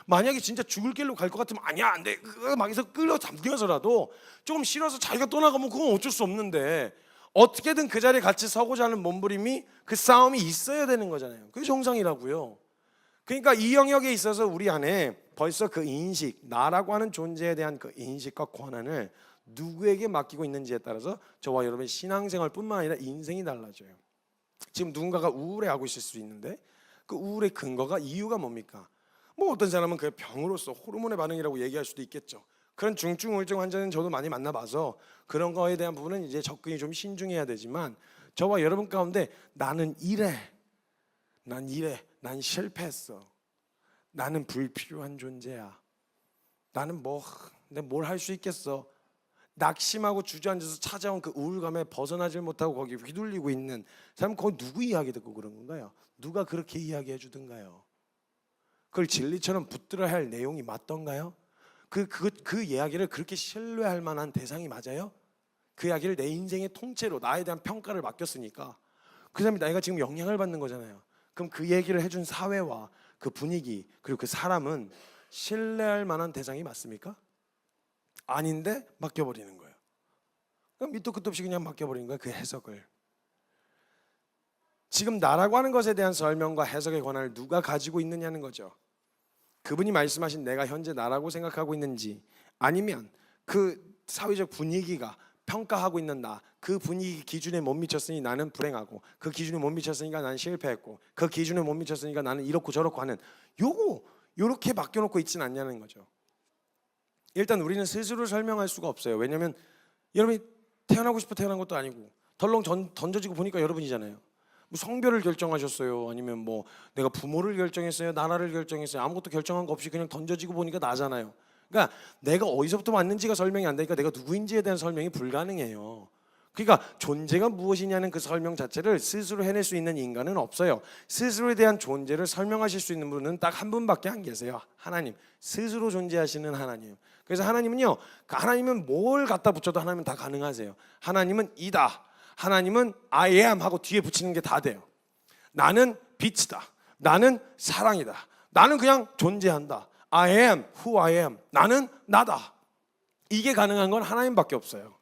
만약에 진짜 죽을 길로 갈 것 같으면 아니야 안 돼, 막 해서 끌려 잠겨서라도 조금 싫어서 자기가 떠나가면 그건 어쩔 수 없는데 어떻게든 그 자리에 같이 서고자 하는 몸부림이, 그 싸움이 있어야 되는 거잖아요. 그게 정상이라고요. 그러니까 이 영역에 있어서 우리 안에 벌써 그 인식, 나라고 하는 존재에 대한 그 인식과 권한을 누구에게 맡기고 있는지에 따라서 저와 여러분의 신앙생활뿐만 아니라 인생이 달라져요. 지금 누군가가 우울해하고 있을 수 있는데 그 우울의 근거가, 이유가 뭡니까? 뭐 어떤 사람은 그 병으로서 호르몬의 반응이라고 얘기할 수도 있겠죠. 그런 중증 우울증 환자는 저도 많이 만나봐서 그런 거에 대한 부분은 이제 접근이 좀 신중해야 되지만 저와 여러분 가운데 나는 이래, 난 실패했어, 나는 불필요한 존재야, 나는 내가 뭘 할 수 있겠어, 낙심하고 주저앉아서 찾아온 그 우울감에 벗어나질 못하고 거기 휘둘리고 있는 사람, 거기 누구 이야기 듣고 그런 건가요? 누가 그렇게 이야기해 주던가요? 그걸 진리처럼 붙들어야 할 내용이 맞던가요? 그 이야기를 그렇게 신뢰할 만한 대상이 맞아요? 그 이야기를 내 인생의 통째로 나에 대한 평가를 맡겼으니까 그 사람이 내가 지금 영향을 받는 거잖아요. 그럼 그 얘기를 해준 사회와 그 분위기 그리고 그 사람은 신뢰할 만한 대상이 맞습니까? 아닌데 맡겨버리는 거예요. 그럼 밑도 끝도 없이 그냥 맡겨버리는 거예요. 그 해석을. 지금 나라고 하는 것에 대한 설명과 해석의 권한을 누가 가지고 있느냐는 거죠. 그분이 말씀하신 내가 현재 나라고 생각하고 있는지, 아니면 그 사회적 분위기가 평가하고 있는 나, 그 분위기 기준에 못 미쳤으니 나는 불행하고, 그 기준에 못 미쳤으니까 나는 실패했고, 그 기준에 못 미쳤으니까 나는 이렇고 저렇고 하는 요렇게 맡겨놓고 있지는 않냐는 거죠. 일단 우리는 스스로 설명할 수가 없어요. 왜냐하면 여러분이 태어나고 싶어 태어난 것도 아니고 덜렁 던져지고 보니까 여러분이잖아요. 뭐 성별을 결정하셨어요? 아니면 뭐 내가 부모를 결정했어요? 나라를 결정했어요? 아무것도 결정한 거 없이 그냥 던져지고 보니까 나잖아요. 그러니까 내가 어디서부터 왔는지가 설명이 안 되니까 내가 누구인지에 대한 설명이 불가능해요. 그러니까 존재가 무엇이냐는 그 설명 자체를 스스로 해낼 수 있는 인간은 없어요. 스스로에 대한 존재를 설명하실 수 있는 분은 딱 한 분밖에 안 계세요. 하나님, 스스로 존재하시는 하나님. 그래서 하나님은요, 하나님은 뭘 갖다 붙여도 하나님은 다 가능하세요. 하나님은 이다, 하나님은 I am 하고 뒤에 붙이는 게 다 돼요. 나는 빛이다, 나는 사랑이다, 나는 그냥 존재한다, I am who I am, 나는 나다. 이게 가능한 건 하나님밖에 없어요.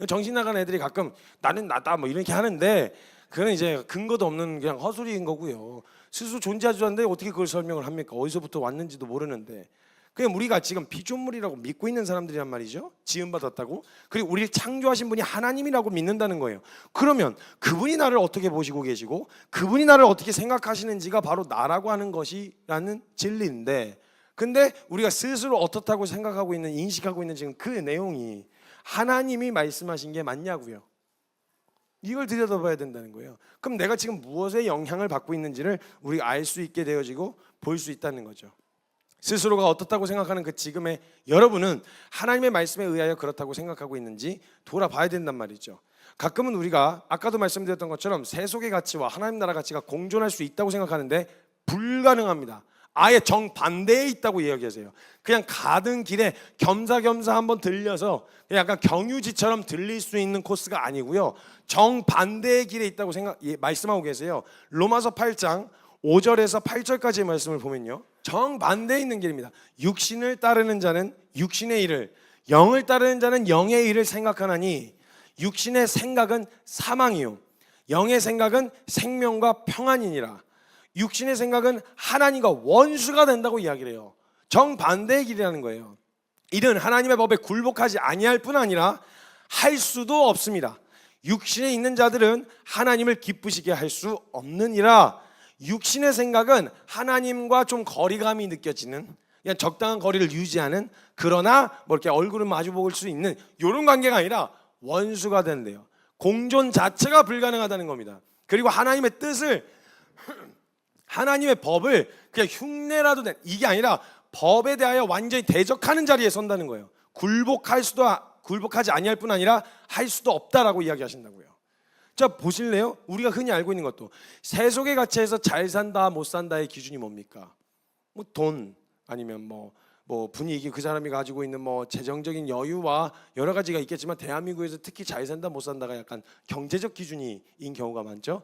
정신 나간 애들이 가끔 나는 나다 뭐 이렇게 하는데 그건 이제 근거도 없는 그냥 헛소리인 거고요. 스스로 존재하지도 않는데 어떻게 그걸 설명을 합니까? 어디서부터 왔는지도 모르는데. 그냥 우리가 지금 피조물이라고 믿고 있는 사람들이란 말이죠. 지음받았다고. 그리고 우리를 창조하신 분이 하나님이라고 믿는다는 거예요. 그러면 그분이 나를 어떻게 보시고 계시고 그분이 나를 어떻게 생각하시는지가 바로 나라고 하는 것이라는 진리인데, 근데 우리가 스스로 어떻다고 생각하고 있는, 인식하고 있는 지금 그 내용이 하나님이 말씀하신 게 맞냐고요. 이걸 들여다봐야 된다는 거예요. 그럼 내가 지금 무엇에 영향을 받고 있는지를 우리가 알 수 있게 되어지고 볼 수 있다는 거죠. 스스로가 어떻다고 생각하는 그 지금의 여러분은 하나님의 말씀에 의하여 그렇다고 생각하고 있는지 돌아봐야 된단 말이죠. 가끔은 우리가 아까도 말씀드렸던 것처럼 세속의 가치와 하나님 나라 가치가 공존할 수 있다고 생각하는데 불가능합니다. 아예 정반대에 있다고 이야기하세요. 그냥 가던 길에 겸사겸사 한번 들려서 약간 경유지처럼 들릴 수 있는 코스가 아니고요, 정반대의 길에 있다고 말씀하고 계세요. 로마서 8장 5절에서 8절까지의 말씀을 보면요, 정반대에 있는 길입니다. 육신을 따르는 자는 육신의 일을, 영을 따르는 자는 영의 일을 생각하나니 육신의 생각은 사망이요 영의 생각은 생명과 평안이니라. 육신의 생각은 하나님과 원수가 된다고 이야기를 해요. 정반대의 길이라는 거예요. 이는 하나님의 법에 굴복하지 아니할 뿐 아니라 할 수도 없습니다. 육신에 있는 자들은 하나님을 기쁘시게 할 수 없느니라. 육신의 생각은 하나님과 좀 거리감이 느껴지는, 그냥 적당한 거리를 유지하는, 그러나 뭐 이렇게 얼굴을 마주 볼 수 있는 이런 관계가 아니라 원수가 된대요. 공존 자체가 불가능하다는 겁니다. 그리고 하나님의 뜻을, 하나님의 법을 그냥 흉내라도 된, 이게 아니라 법에 대하여 완전히 대적하는 자리에 선다는 거예요. 굴복하지 아니할 뿐 아니라 할 수도 없다라고 이야기하신다고요. 자, 보실래요? 우리가 흔히 알고 있는 것도 세속의 가치에서 잘 산다 못 산다의 기준이 뭡니까? 뭐 돈, 아니면 뭐 분위기, 그 사람이 가지고 있는 뭐 재정적인 여유와 여러 가지가 있겠지만 대한민국에서 특히 잘 산다 못 산다가 약간 경제적 기준인 경우가 많죠.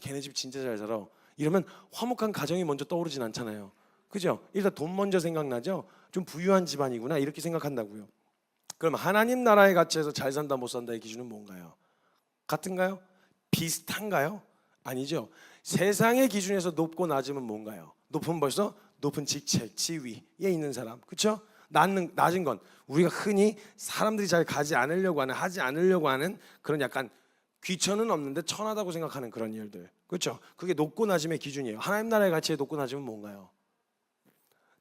걔네 집 진짜 잘 살아 이러면 화목한 가정이 먼저 떠오르진 않잖아요. 그죠? 일단 돈 먼저 생각나죠. 좀 부유한 집안이구나 이렇게 생각한다고요. 그럼 하나님 나라의 가치에서 잘 산다 못 산다의 기준은 뭔가요? 같은가요? 비슷한가요? 아니죠. 세상의 기준에서 높고 낮으면 뭔가요? 높은 벌써 높은 직책, 지위에 있는 사람, 그렇죠? 낮은 건 우리가 흔히 사람들이 잘 가지 않으려고 하는, 하지 않으려고 하는 그런 약간 귀천은 없는데 천하다고 생각하는 그런 일들, 그렇죠? 그게 높고 낮음의 기준이에요. 하나님 나라의 가치에 높고 낮으면 뭔가요?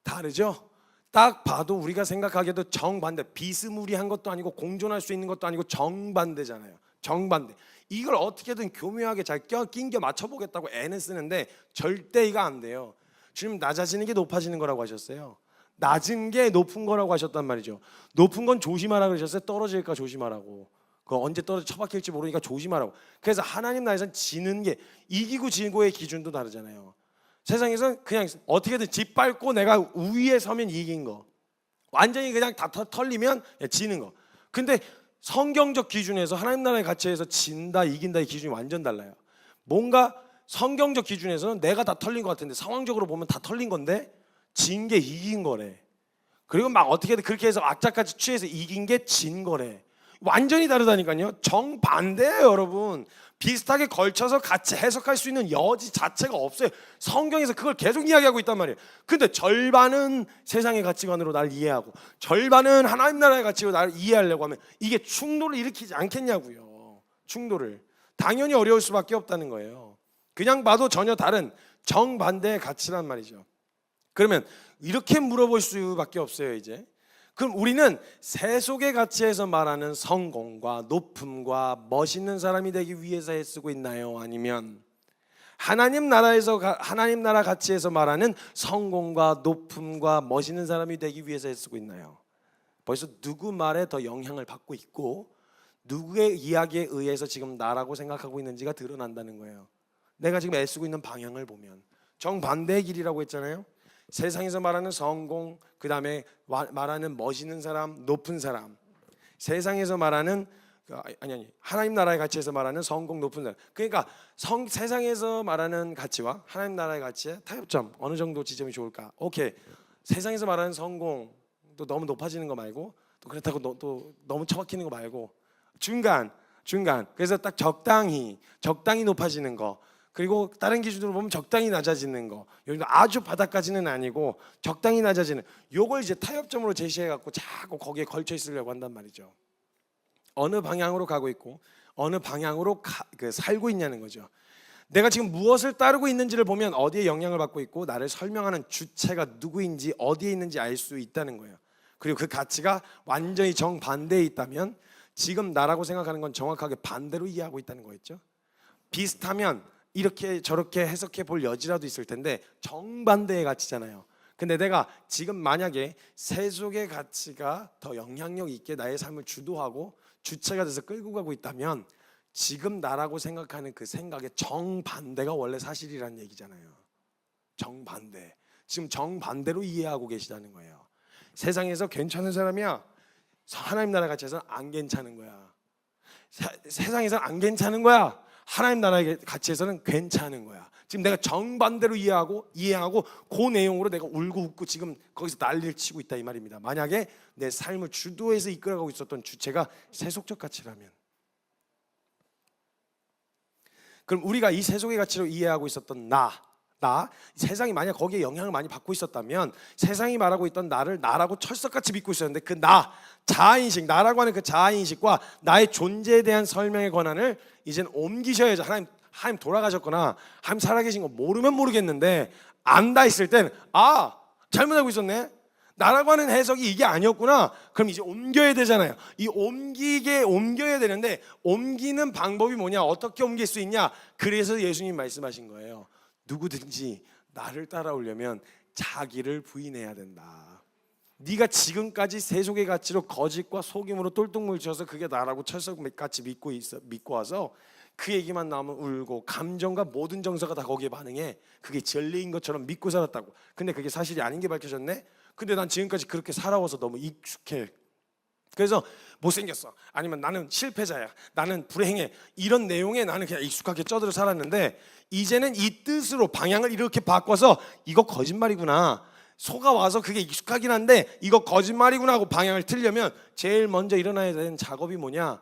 다르죠? 딱 봐도 우리가 생각하기에도 정반대, 비스무리한 것도 아니고 공존할 수 있는 것도 아니고 정반대잖아요. 정반대. 이걸 어떻게든 교묘하게 잘 낀겨 맞춰보겠다고 애는 쓰는데 절대 이거 안 돼요. 주님, 낮아지는 게 높아지는 거라고 하셨어요. 낮은 게 높은 거라고 하셨단 말이죠. 높은 건 조심하라 그러셨어요. 떨어질까 조심하라고. 그거 언제 떨어져 처박힐지 모르니까 조심하라고. 그래서 하나님 나라에서는 지는 게, 이기고 지고의 기준도 다르잖아요. 세상에서는 그냥 어떻게든 짓밟고 내가 우위에 서면 이긴 거, 완전히 그냥 다 털리면 지는 거. 근데 성경적 기준에서 하나님 나라의 가치에서 진다 이긴다의 기준이 완전 달라요. 뭔가 성경적 기준에서는 내가 다 털린 것 같은데 상황적으로 보면 다 털린 건데 진 게 이긴 거래. 그리고 막 어떻게든 그렇게 해서 악착같이 취해서 이긴 게 진 거래. 완전히 다르다니까요. 정반대예요, 여러분. 비슷하게 걸쳐서 같이 해석할 수 있는 여지 자체가 없어요. 성경에서 그걸 계속 이야기하고 있단 말이에요. 근데 절반은 세상의 가치관으로 날 이해하고 절반은 하나님 나라의 가치로 나를 이해하려고 하면 이게 충돌을 일으키지 않겠냐고요. 충돌을. 당연히 어려울 수밖에 없다는 거예요. 그냥 봐도 전혀 다른 정반대의 가치란 말이죠. 그러면 이렇게 물어볼 수밖에 없어요, 이제. 그럼 우리는 세속의 가치에서 말하는 성공과 높음과 멋있는 사람이 되기 위해서 애쓰고 있나요? 아니면 하나님 나라 가치에서 말하는 성공과 높음과 멋있는 사람이 되기 위해서 애쓰고 있나요? 벌써 누구 말에 더 영향을 받고 있고 누구의 이야기에 의해서 지금 나라고 생각하고 있는지가 드러난다는 거예요. 내가 지금 애쓰고 있는 방향을 보면 정반대의 길이라고 했잖아요. 세상에서 말하는 성공, 그 다음에 말하는 멋있는 사람, 높은 사람. 세상에서 말하는 하나님 나라의 가치에서 말하는 성공, 높은 사람. 그러니까 세상에서 말하는 가치와 하나님 나라의 가치의 타협점, 어느 정도 지점이 좋을까? 오케이. 세상에서 말하는 성공, 또 너무 높아지는 거 말고, 또 그렇다고 또 너무 처박히는 거 말고 중간. 그래서 딱 적당히 높아지는 거. 그리고 다른 기준으로 보면 적당히 낮아지는 거, 여기도 아주 바닥까지는 아니고 적당히 낮아지는, 요걸 이제 타협점으로 제시해 갖고 자꾸 거기에 걸쳐 있으려고 한단 말이죠. 어느 방향으로 가고 있고 어느 방향으로 살고 있냐는 거죠. 내가 지금 무엇을 따르고 있는지를 보면 어디에 영향을 받고 있고 나를 설명하는 주체가 누구인지 어디에 있는지 알 수 있다는 거예요. 그리고 그 가치가 완전히 정반대에 있다면 지금 나라고 생각하는 건 정확하게 반대로 이해하고 있다는 거겠죠. 비슷하면 이렇게 저렇게 해석해 볼 여지라도 있을 텐데 정반대의 가치잖아요. 근데 내가 지금 만약에 세속의 가치가 더 영향력 있게 나의 삶을 주도하고 주체가 돼서 끌고 가고 있다면 지금 나라고 생각하는 그 생각의 정반대가 원래 사실이라는 얘기잖아요. 정반대. 지금 정반대로 이해하고 계시다는 거예요. 세상에서 괜찮은 사람이야, 하나님 나라 가치에서는 안 괜찮은 거야. 세상에서는 안 괜찮은 거야, 하나님 나라의 가치에서는 괜찮은 거야. 지금 내가 정반대로 이해하고 그 내용으로 내가 울고 웃고 지금 거기서 난리를 치고 있다 이 말입니다. 만약에 내 삶을 주도해서 이끌어가고 있었던 주체가 세속적 가치라면, 그럼 우리가 이 세속의 가치로 이해하고 있었던 나 세상이 만약 거기에 영향을 많이 받고 있었다면 세상이 말하고 있던 나를 나라고 철석같이 믿고 있었는데 그 자아인식, 나라고 하는 그 자아인식과 나의 존재에 대한 설명의 권한을 이제는 옮기셔야죠. 하나님 돌아가셨거나 하나님 살아계신 거 모르면 모르겠는데 안다 했을 땐 잘못 알고 있었네, 나라고 하는 해석이 이게 아니었구나. 그럼 이제 옮겨야 되잖아요. 이 옮겨야 되는데 옮기는 방법이 뭐냐, 어떻게 옮길 수 있냐. 그래서 예수님 말씀하신 거예요. 누구든지 나를 따라오려면 자기를 부인해야 된다. 네가 지금까지 세속의 가치로 거짓과 속임으로 똘똘 뭉쳐서 그게 나라고 철석같이 믿고 와서 그 얘기만 나오면 울고 감정과 모든 정서가 다 거기에 반응해. 그게 진리인 것처럼 믿고 살았다고. 근데 그게 사실이 아닌 게 밝혀졌네. 근데 난 지금까지 그렇게 살아와서 너무 익숙해. 그래서 못생겼어, 아니면 나는 실패자야, 나는 불행해, 이런 내용에 나는 그냥 익숙하게 쪄들어 살았는데 이제는 이 뜻으로 방향을 이렇게 바꿔서 이거 거짓말이구나, 속아 와서 그게 익숙하긴 한데 이거 거짓말이구나 하고 방향을 틀려면 제일 먼저 일어나야 되는 작업이 뭐냐,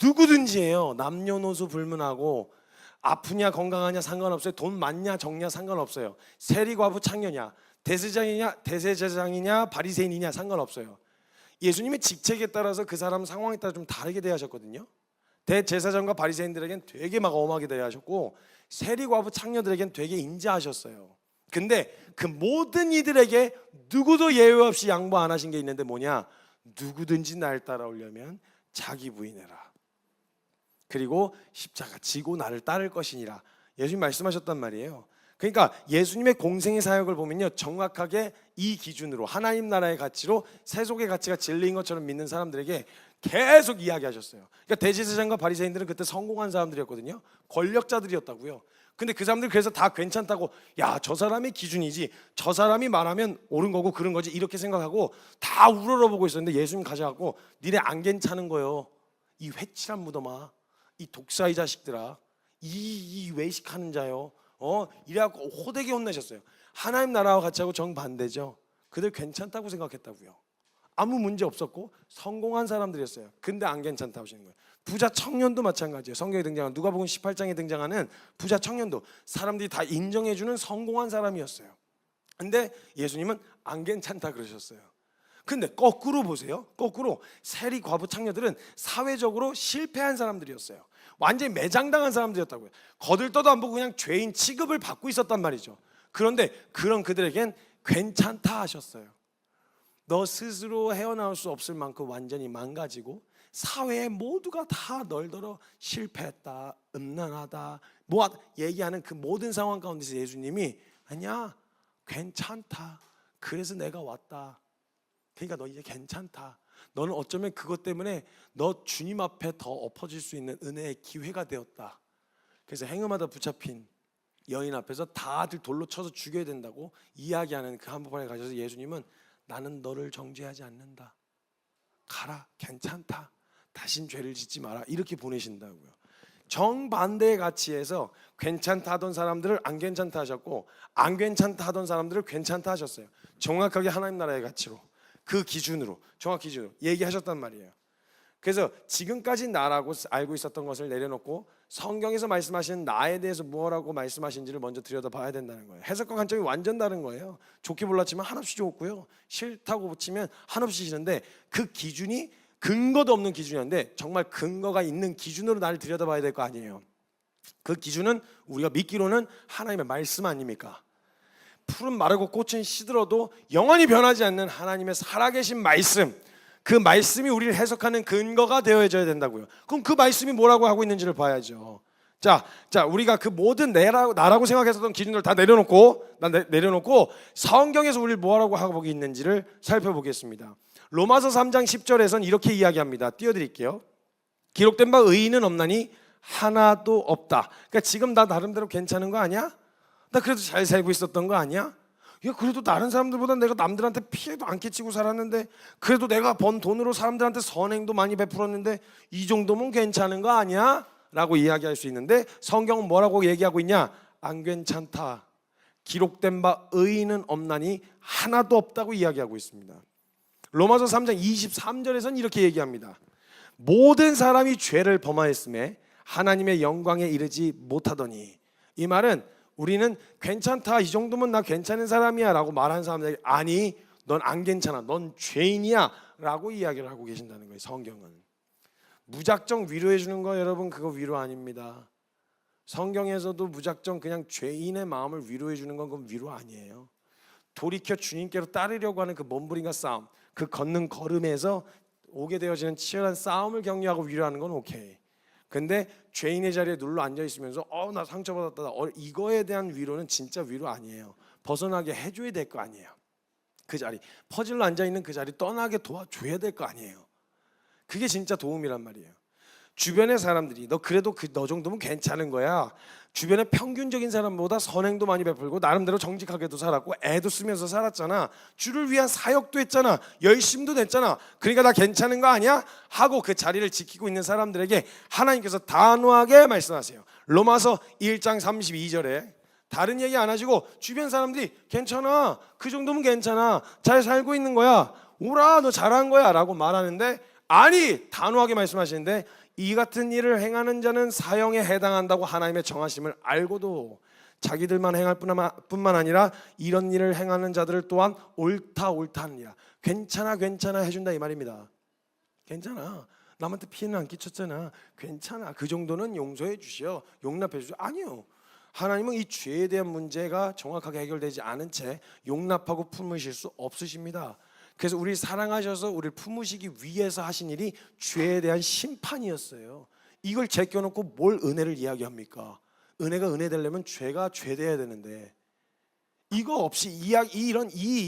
누구든지예요. 남녀노소 불문하고 아프냐 건강하냐 상관없어요. 돈 많냐 적냐 상관없어요. 세리과부 창녀냐 대제사장이냐 바리새인이냐 상관없어요. 예수님의 직책에 따라서 그 사람 상황에 따라 좀 다르게 대하셨거든요. 대제사장과 바리새인들에겐 되게 막 엄하게 대하셨고 세리과부 창녀들에겐 되게 인자하셨어요. 근데 그 모든 이들에게 누구도 예외 없이 양보 안 하신 게 있는데 뭐냐, 누구든지 날 따라오려면 자기 부인해라, 그리고 십자가 지고 나를 따를 것이니라. 예수님 말씀하셨단 말이에요. 그러니까 예수님의 공생의 사역을 보면요, 정확하게 이 기준으로 하나님 나라의 가치로 세속의 가치가 진리인 것처럼 믿는 사람들에게 계속 이야기하셨어요. 그러니까 대제사장과 바리새인들은 그때 성공한 사람들이었거든요. 권력자들이었다고요. 근데 그 사람들 그래서 다 괜찮다고, 야, 저 사람이 기준이지, 저 사람이 말하면 옳은 거고 그런 거지, 이렇게 생각하고 다 우러러보고 있었는데 예수님 가셔갖고 니네 안 괜찮은 거요, 이 회칠한 무덤아, 이 독사의 자식들아, 이 외식하는 자요, 이래갖고 호되게 혼내셨어요. 하나님 나라와 같이 하고 정반대죠. 그들 괜찮다고 생각했다고요. 아무 문제 없었고 성공한 사람들이었어요. 근데 안 괜찮다고 하시는 거예요. 부자 청년도 마찬가지예요. 성경에 등장하는, 누가복음 18장에 등장하는 부자 청년도 사람들이 다 인정해주는 성공한 사람이었어요. 근데 예수님은 안 괜찮다 그러셨어요. 근데 거꾸로 보세요. 거꾸로 세리 과부 창녀들은 사회적으로 실패한 사람들이었어요. 완전히 매장당한 사람들이었다고요. 거들떠도 안 보고 그냥 죄인 취급을 받고 있었단 말이죠. 그런데 그런 그들에겐 괜찮다 하셨어요. 너 스스로 헤어나올 수 없을 만큼 완전히 망가지고 사회의 모두가 다 널더러 실패했다, 음란하다, 얘기하는 그 모든 상황 가운데서 예수님이 아니야, 괜찮다, 그래서 내가 왔다, 그러니까 너 이제 괜찮다, 너는 어쩌면 그것 때문에 너 주님 앞에 더 엎어질 수 있는 은혜의 기회가 되었다. 그래서 행음하다 붙잡힌 여인 앞에서 다들 돌로 쳐서 죽여야 된다고 이야기하는 그 한복판에 가셔서 예수님은 나는 너를 정죄하지 않는다, 가라, 괜찮다, 다신 죄를 짓지 마라, 이렇게 보내신다고요. 정반대의 가치에서 괜찮다 하던 사람들을 안 괜찮다 하셨고 안 괜찮다 하던 사람들을 괜찮다 하셨어요. 정확하게 하나님 나라의 가치로, 그 기준으로, 정확 기준으로 얘기하셨단 말이에요. 그래서 지금까지 나라고 알고 있었던 것을 내려놓고 성경에서 말씀하시는 나에 대해서 뭐라고 말씀하신지를 먼저 들여다봐야 된다는 거예요. 해석과 관점이 완전 다른 거예요. 좋게 몰라치면 한없이 좋고요, 싫다고 치면 한없이 싫은데 그 기준이 근거도 없는 기준이었는데 정말 근거가 있는 기준으로 나를 들여다봐야 될 거 아니에요. 그 기준은 우리가 믿기로는 하나님의 말씀 아닙니까? 풀은 마르고 꽃은 시들어도 영원히 변하지 않는 하나님의 살아계신 말씀, 그 말씀이 우리를 해석하는 근거가 되어져야 된다고요. 그럼 그 말씀이 뭐라고 하고 있는지를 봐야죠. 자, 우리가 그 모든 나라고 생각했었던 기준들을 다 내려놓고 성경에서 우리를 뭐라고 하고 있는지를 살펴보겠습니다. 로마서 3장 10절에서는 이렇게 이야기합니다. 띄워드릴게요. 기록된 바 의인은 없나니 하나도 없다. 그러니까 지금 나 나름대로 괜찮은 거 아니야? 나 그래도 잘 살고 있었던 거 아니야? 야, 그래도 다른 사람들보다 내가 남들한테 피해도 안 끼치고 살았는데, 그래도 내가 번 돈으로 사람들한테 선행도 많이 베풀었는데 이 정도면 괜찮은 거 아니야? 라고 이야기할 수 있는데 성경은 뭐라고 얘기하고 있냐? 안 괜찮다. 기록된 바 의인은 없나니 하나도 없다고 이야기하고 있습니다. 로마서 3장 23절에서는 이렇게 얘기합니다. 모든 사람이 죄를 범하였음에 하나님의 영광에 이르지 못하더니. 이 말은 우리는 괜찮다, 이 정도면 나 괜찮은 사람이야 라고 말하는 사람들이, 아니 넌 안 괜찮아, 넌 죄인이야 라고 이야기를 하고 계신다는 거예요. 성경은 무작정 위로해 주는 거, 여러분, 그거 위로 아닙니다. 성경에서도 무작정 그냥 죄인의 마음을 위로해 주는 건 그건 위로 아니에요. 돌이켜 주님께로 따르려고 하는 그 몸부림과 싸움, 그 걷는 걸음에서 오게 되어지는 치열한 싸움을 격려하고 위로하는 건 오케이. 근데 죄인의 자리에 눌러 앉아 있으면서 나 상처받았다, 이거에 대한 위로는 진짜 위로 아니에요. 벗어나게 해줘야 될 거 아니에요. 그 자리, 퍼즐로 앉아 있는 그 자리 떠나게 도와줘야 될 거 아니에요. 그게 진짜 도움이란 말이에요. 주변의 사람들이 너 그래도 너 정도면 괜찮은 거야, 주변의 평균적인 사람보다 선행도 많이 베풀고 나름대로 정직하게도 살았고 애도 쓰면서 살았잖아, 주를 위한 사역도 했잖아, 열심도 냈잖아, 그러니까 나 괜찮은 거 아니야? 하고 그 자리를 지키고 있는 사람들에게 하나님께서 단호하게 말씀하세요. 로마서 1장 32절에 다른 얘기 안 하시고 주변 사람들이 괜찮아, 그 정도면 괜찮아, 잘 살고 있는 거야, 오라 너 잘한 거야 라고 말하는데, 아니 단호하게 말씀하시는데, 이 같은 일을 행하는 자는 사형에 해당한다고 하나님의 정하심을 알고도 자기들만 행할 뿐만 아니라 이런 일을 행하는 자들을 또한 옳다 하느니라. 괜찮아 해준다 이 말입니다. 괜찮아, 남한테 피해는 안 끼쳤잖아, 괜찮아, 그 정도는 용서해 주시오, 용납해 주시오. 아니요, 하나님은 이 죄에 대한 문제가 정확하게 해결되지 않은 채 용납하고 품으실 수 없으십니다. 그래서 우리를 사랑하셔서 우리를 품으시기 위해서 하신 일이 죄에 대한 심판이었어요. 이걸 제껴놓고 뭘 은혜를 이야기합니까? 은혜가 은혜 되려면 죄가 죄 돼야 되는데, 이거 없이 이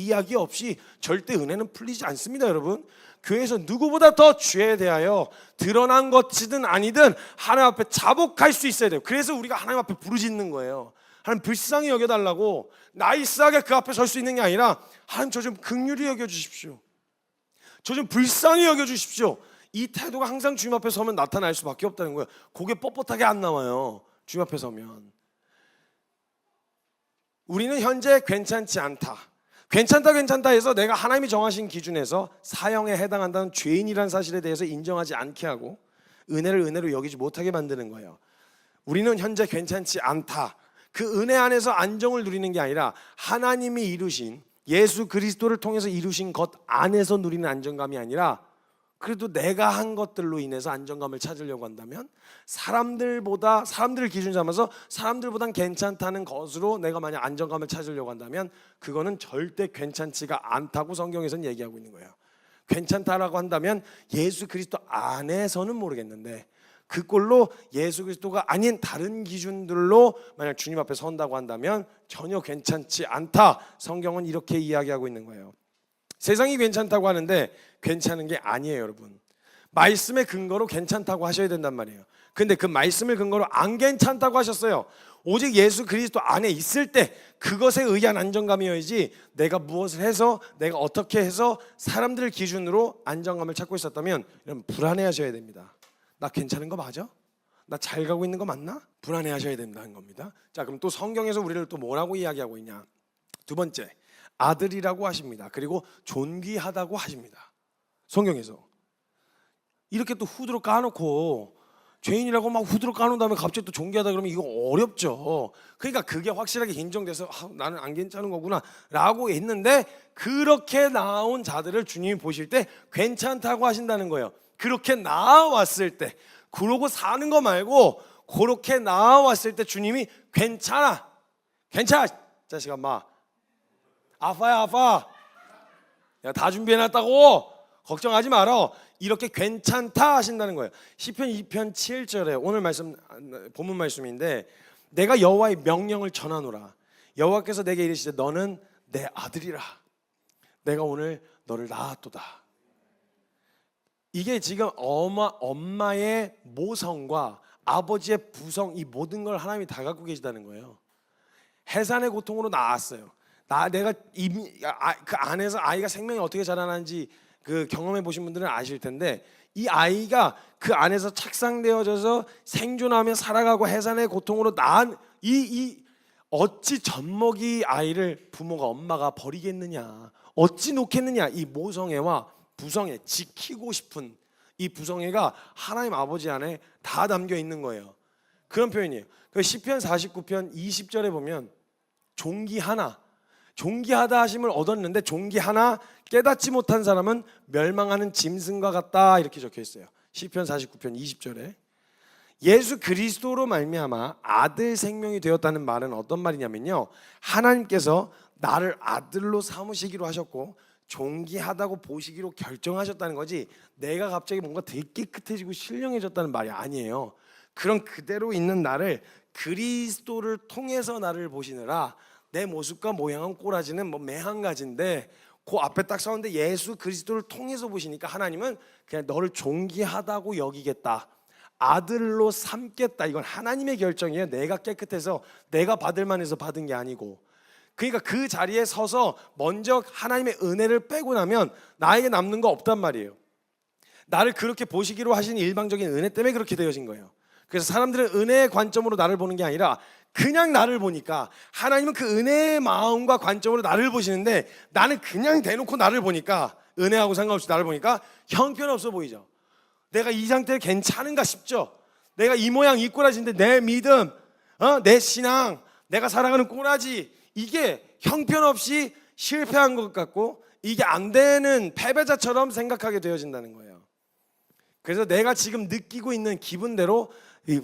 이야기 없이 절대 은혜는 풀리지 않습니다. 여러분, 교회에서 누구보다 더 죄에 대하여 드러난 것이든 아니든 하나님 앞에 자복할 수 있어야 돼요. 그래서 우리가 하나님 앞에 부르짖는 거예요. 하나님 불쌍히 여겨달라고, 나이스하게 그 앞에 설 수 있는 게 아니라 하나님 저 좀 긍휼히 여겨주십시오, 저 좀 불쌍히 여겨주십시오. 이 태도가 항상 주님 앞에 서면 나타날 수밖에 없다는 거예요. 고개 뻣뻣하게 안 나와요, 주님 앞에 서면. 우리는 현재 괜찮지 않다, 괜찮다 해서 내가 하나님이 정하신 기준에서 사형에 해당한다는 죄인이라는 사실에 대해서 인정하지 않게 하고 은혜를 은혜로 여기지 못하게 만드는 거예요. 우리는 현재 괜찮지 않다, 그 은혜 안에서 안정을 누리는 게 아니라 하나님이 이루신 예수 그리스도를 통해서 이루신 것 안에서 누리는 안정감이 아니라, 그래도 내가 한 것들로 인해서 안정감을 찾으려고 한다면, 사람들을 기준 삼아서 사람들보단 괜찮다는 것으로 내가 만약 안정감을 찾으려고 한다면 그거는 절대 괜찮지가 않다고 성경에서는 얘기하고 있는 거예요. 괜찮다라고 한다면 예수 그리스도 안에서는 모르겠는데, 그 꼴로 예수 그리스도가 아닌 다른 기준들로 만약 주님 앞에 선다고 한다면 전혀 괜찮지 않다. 성경은 이렇게 이야기하고 있는 거예요. 세상이 괜찮다고 하는데 괜찮은 게 아니에요, 여러분. 말씀의 근거로 괜찮다고 하셔야 된단 말이에요. 근데 그 말씀을 근거로 안 괜찮다고 하셨어요. 오직 예수 그리스도 안에 있을 때 그것에 의한 안정감이어야지, 내가 무엇을 해서 내가 어떻게 해서 사람들을 기준으로 안정감을 찾고 있었다면 여러분 불안해하셔야 됩니다. 나 괜찮은 거 맞아? 나 잘 가고 있는 거 맞나? 불안해하셔야 된다는 겁니다. 자, 그럼 또 성경에서 우리를 또 뭐라고 이야기하고 있냐? 두 번째, 아들이라고 하십니다. 그리고 존귀하다고 하십니다. 성경에서 이렇게 또 후드로 까놓고 죄인이라고 막 후드로 까놓은 다음에 갑자기 또 존귀하다 그러면 이거 어렵죠. 그러니까 그게 확실하게 인정돼서 나는 안 괜찮은 거구나 라고 했는데, 그렇게 나온 자들을 주님이 보실 때 괜찮다고 하신다는 거예요. 그렇게 나아왔을 때, 그러고 사는 거 말고 그렇게 나아왔을 때 주님이 괜찮아, 괜찮아 자식아, 마 아파야 아파, 야, 다 준비해놨다고 걱정하지 마라, 이렇게 괜찮다 하신다는 거예요. 시편 2편 7절에 오늘 말씀, 본문 말씀인데, 내가 여호와의 명령을 전하노라. 여호와께서 내게 이르시되 너는 내 아들이라. 내가 오늘 너를 낳았도다. 이게 지금 엄마의 모성과 아버지의 부성, 이 모든 걸 하나님이 다 갖고 계시다는 거예요. 해산의 고통으로 낳았어요. 내가 이미 그 안에서 아이가 생명이 어떻게 자라나는지 그 경험해 보신 분들은 아실 텐데, 이 아이가 그 안에서 착상되어져서 생존하며 살아가고 해산의 고통으로 낳은 이 어찌 젖먹이 아이를 부모가, 엄마가 버리겠느냐, 어찌 놓겠느냐. 이 모성애와 부성애, 지키고 싶은 이 부성애가 하나님 아버지 안에 다 담겨 있는 거예요. 그런 표현이에요. 시편 49편 20절에 보면 존귀하다 하심을 얻었는데, 존귀하나 깨닫지 못한 사람은 멸망하는 짐승과 같다, 이렇게 적혀 있어요. 시편 49편 20절에. 예수 그리스도로 말미암아 아들 생명이 되었다는 말은 어떤 말이냐면요, 하나님께서 나를 아들로 삼으시기로 하셨고 존귀하다고 보시기로 결정하셨다는 거지, 내가 갑자기 뭔가 되게 깨끗해지고 신령해졌다는 말이 아니에요. 그런 그대로 있는 나를 그리스도를 통해서 나를 보시느라, 내 모습과 모양은 꼬라지는 뭐 매한가지인데, 그 앞에 딱 서는데 예수 그리스도를 통해서 보시니까 하나님은 그냥 너를 존귀하다고 여기겠다, 아들로 삼겠다. 이건 하나님의 결정이에요. 내가 깨끗해서 내가 받을 만해서 받은 게 아니고. 그러니까 그 자리에 서서 먼저 하나님의 은혜를 빼고 나면 나에게 남는 거 없단 말이에요. 나를 그렇게 보시기로 하신 일방적인 은혜 때문에 그렇게 되어진 거예요. 그래서 사람들은 은혜의 관점으로 나를 보는 게 아니라 그냥 나를 보니까, 하나님은 그 은혜의 마음과 관점으로 나를 보시는데, 나는 그냥 대놓고 나를 보니까, 은혜하고 상관없이 나를 보니까 형편없어 보이죠. 내가 이 상태에 괜찮은가 싶죠. 내가 이 모양 이 꼬라지인데 내 믿음, 내 신앙, 내가 살아가는 꼬라지, 이게 형편없이 실패한 것 같고 이게 안 되는 패배자처럼 생각하게 되어진다는 거예요. 그래서 내가 지금 느끼고 있는 기분대로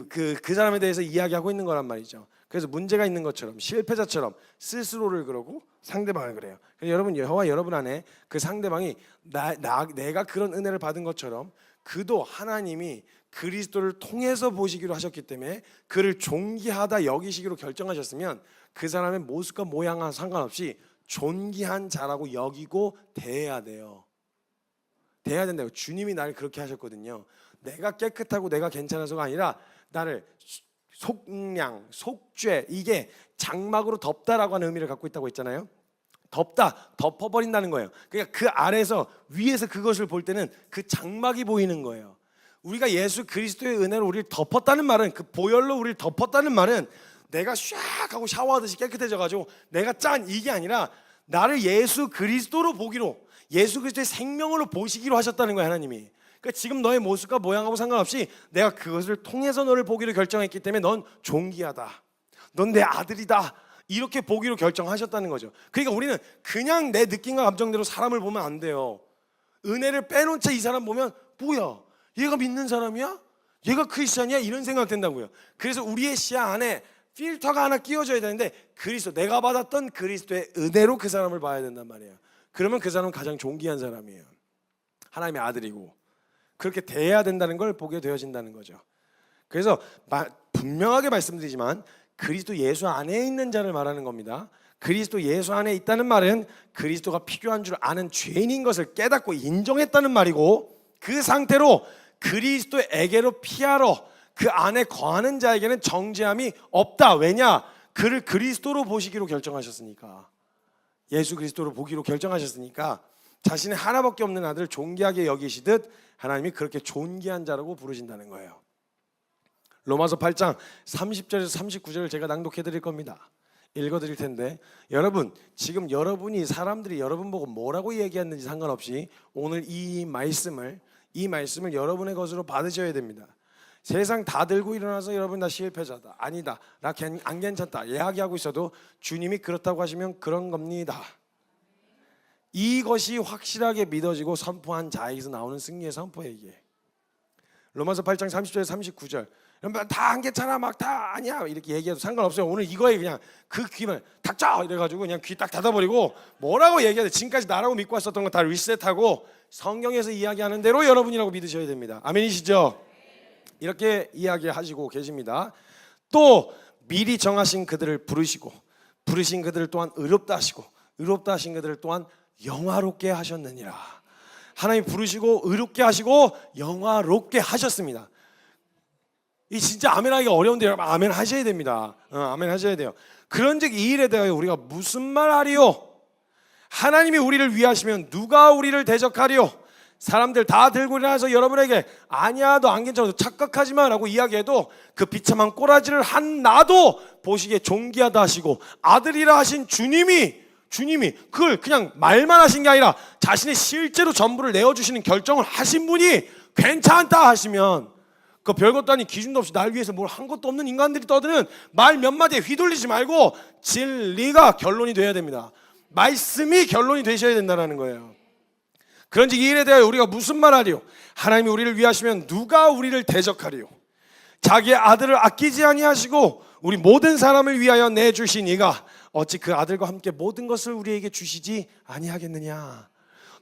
그 사람에 대해서 이야기하고 있는 거란 말이죠. 그래서 문제가 있는 것처럼, 실패자처럼 스스로를 그러고 상대방을 그래요. 그래서 여러분, 여호와 여러분 안에 그 상대방이 내가 그런 은혜를 받은 것처럼 그도 하나님이 그리스도를 통해서 보시기로 하셨기 때문에 그를 존귀하다 여기시기로 결정하셨으면, 그 사람의 모습과 모양과 상관없이 존귀한 자라고 여기고 대해야 돼요. 대해야 된다고. 주님이 나를 그렇게 하셨거든요. 내가 깨끗하고 내가 괜찮아서가 아니라 나를 속량, 속죄, 이게 장막으로 덮다라고 하는 의미를 갖고 있다고 했잖아요. 덮다, 덮어버린다는 거예요. 그러니까 그 아래에서 위에서 그것을 볼 때는 그 장막이 보이는 거예요. 우리가 예수 그리스도의 은혜로 우리를 덮었다는 말은, 그 보혈로 우리를 덮었다는 말은 내가 샥 하고 샤워하듯이 깨끗해져가지고 내가 짠, 이게 아니라 나를 예수 그리스도로 보기로, 예수 그리스도의 생명으로 보시기로 하셨다는 거예요, 하나님이. 그러니까 지금 너의 모습과 모양하고 상관없이 내가 그것을 통해서 너를 보기로 결정했기 때문에 넌 존귀하다, 넌 내 아들이다, 이렇게 보기로 결정하셨다는 거죠. 그러니까 우리는 그냥 내 느낌과 감정대로 사람을 보면 안 돼요. 은혜를 빼놓은 채 이 사람 보면 뭐야, 얘가 믿는 사람이야? 얘가 크리스찬이야? 이런 생각 된다고요. 그래서 우리의 시야 안에 필터가 하나 끼워져야 되는데, 그리스도, 내가 받았던 그리스도의 은혜로 그 사람을 봐야 된단 말이에요. 그러면 그 사람은 가장 존귀한 사람이에요. 하나님의 아들이고 그렇게 대해야 된다는 걸 보게 되어진다는 거죠. 그래서 분명하게 말씀드리지만 그리스도 예수 안에 있는 자를 말하는 겁니다. 그리스도 예수 안에 있다는 말은 그리스도가 필요한 줄 아는 죄인인 것을 깨닫고 인정했다는 말이고, 그 상태로 그리스도에게로 피하러 그 안에 거하는 자에게는 정죄함이 없다. 왜냐? 그를 그리스도로 보시기로 결정하셨으니까, 예수 그리스도로 보기로 결정하셨으니까, 자신의 하나밖에 없는 아들을 존귀하게 여기시듯 하나님이 그렇게 존귀한 자라고 부르신다는 거예요. 로마서 8장 30절에서 39절을 제가 낭독해 드릴 겁니다. 읽어 드릴 텐데, 여러분, 지금 여러분이, 사람들이 여러분 보고 뭐라고 얘기했는지 상관없이 오늘 이 말씀을 여러분의 것으로 받으셔야 됩니다. 세상 다 들고 일어나서 여러분 나 실패자다, 아니다, 나 안 괜찮다 이야기하고 있어도 주님이 그렇다고 하시면 그런 겁니다. 이것이 확실하게 믿어지고 선포한 자에게서 나오는 승리의 선포예요. 이게 로마서 8장 30절에서 39절 여러분 다 안 괜찮아 막 다 아니야 이렇게 얘기해도 상관없어요. 오늘 이거에 그냥 그 귀만 닥쳐 이래가지고 그냥 귀 딱 닫아버리고 뭐라고 얘기해야 돼. 지금까지 나라고 믿고 왔었던 거 다 리셋하고 성경에서 이야기하는 대로 여러분이라고 믿으셔야 됩니다. 아멘이시죠? 이렇게 이야기하시고 계십니다. 또 미리 정하신 그들을 부르시고 부르신 그들을 또한 의롭다 하시고 의롭다 하신 그들을 또한 영화롭게 하셨느니라. 하나님 부르시고 의롭게 하시고 영화롭게 하셨습니다. 이 진짜 아멘하기가 어려운데 여러분 아멘 하셔야 됩니다. 아멘 하셔야 돼요. 그런즉 이 일에 대하여 우리가 무슨 말 하리요? 하나님이 우리를 위하시면 누가 우리를 대적하리요? 사람들 다 들고 일어나서 여러분에게 아니야 너 안 괜찮아 착각하지 마 라고 이야기해도 그 비참한 꼬라지를 한 나도 보시기에 존귀하다 하시고 아들이라 하신 주님이 그걸 그냥 말만 하신 게 아니라 자신의 실제로 전부를 내어주시는 결정을 하신 분이 괜찮다 하시면 그 별것도 아닌 기준도 없이 날 위해서 뭘 한 것도 없는 인간들이 떠드는 말 몇 마디에 휘둘리지 말고 진리가 결론이 돼야 됩니다. 말씀이 결론이 되셔야 된다는 거예요. 그런즉 이 일에 대하여 우리가 무슨 말하리요? 하나님이 우리를 위하시면 누가 우리를 대적하리요? 자기의 아들을 아끼지 아니하시고 우리 모든 사람을 위하여 내주신 이가 어찌 그 아들과 함께 모든 것을 우리에게 주시지 아니하겠느냐?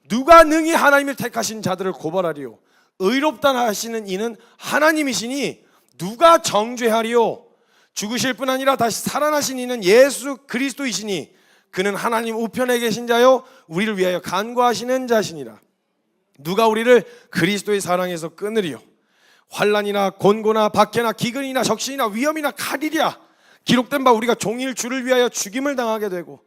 누가 능히 하나님을 택하신 자들을 고발하리요? 의롭다 하시는 이는 하나님이시니 누가 정죄하리요? 죽으실 뿐 아니라 다시 살아나신 이는 예수 그리스도이시니 그는 하나님 우편에 계신 자요 우리를 위하여 간구하시는 자시니라. 누가 우리를 그리스도의 사랑에서 끊으리요? 환난이나 곤고나 박해나 기근이나 적신이나 위험이나 칼이랴. 기록된 바 우리가 종일 주를 위하여 죽임을 당하게 되고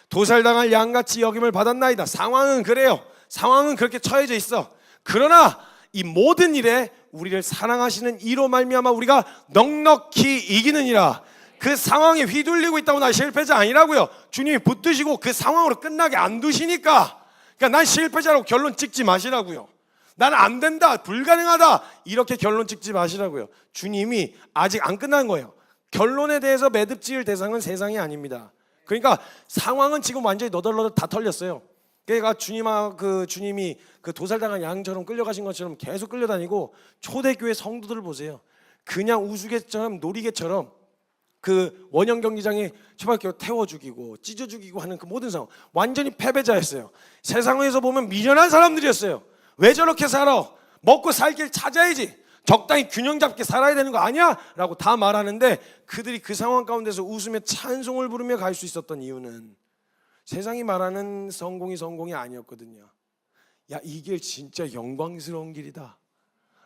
도살당할 양같이 여김을 받았나이다. 상황은 그래요. 상황은 그렇게 처해져 있어. 그러나 이 모든 일에 우리를 사랑하시는 이로 말미암아 우리가 넉넉히 이기느니라. 그 상황에 휘둘리고 있다고 나 실패자 아니라고요. 주님이 붙드시고 그 상황으로 끝나게 안 두시니까. 그러니까 난 실패자라고 결론 찍지 마시라고요. 나는 안 된다, 불가능하다 이렇게 결론 찍지 마시라고요. 주님이 아직 안 끝난 거예요. 결론에 대해서 매듭 지을 대상은 세상이 아닙니다. 그러니까 상황은 지금 완전히 너덜너덜 다 털렸어요. 그러니까 주님이 그 도살당한 양처럼 끌려가신 것처럼 계속 끌려다니고 초대교회 성도들을 보세요. 그냥 우스개처럼 놀이개처럼 그 원형 경기장에 초등학교 태워 죽이고 찢어 죽이고 하는 그 모든 상황 완전히 패배자였어요. 세상에서 보면 미련한 사람들이었어요. 왜 저렇게 살아? 먹고 살 길 찾아야지. 적당히 균형 잡게 살아야 되는 거 아니야? 라고 다 말하는데 그들이 그 상황 가운데서 웃으며 찬송을 부르며 갈 수 있었던 이유는 세상이 말하는 성공이 아니었거든요. 야, 이 길 진짜 영광스러운 길이다.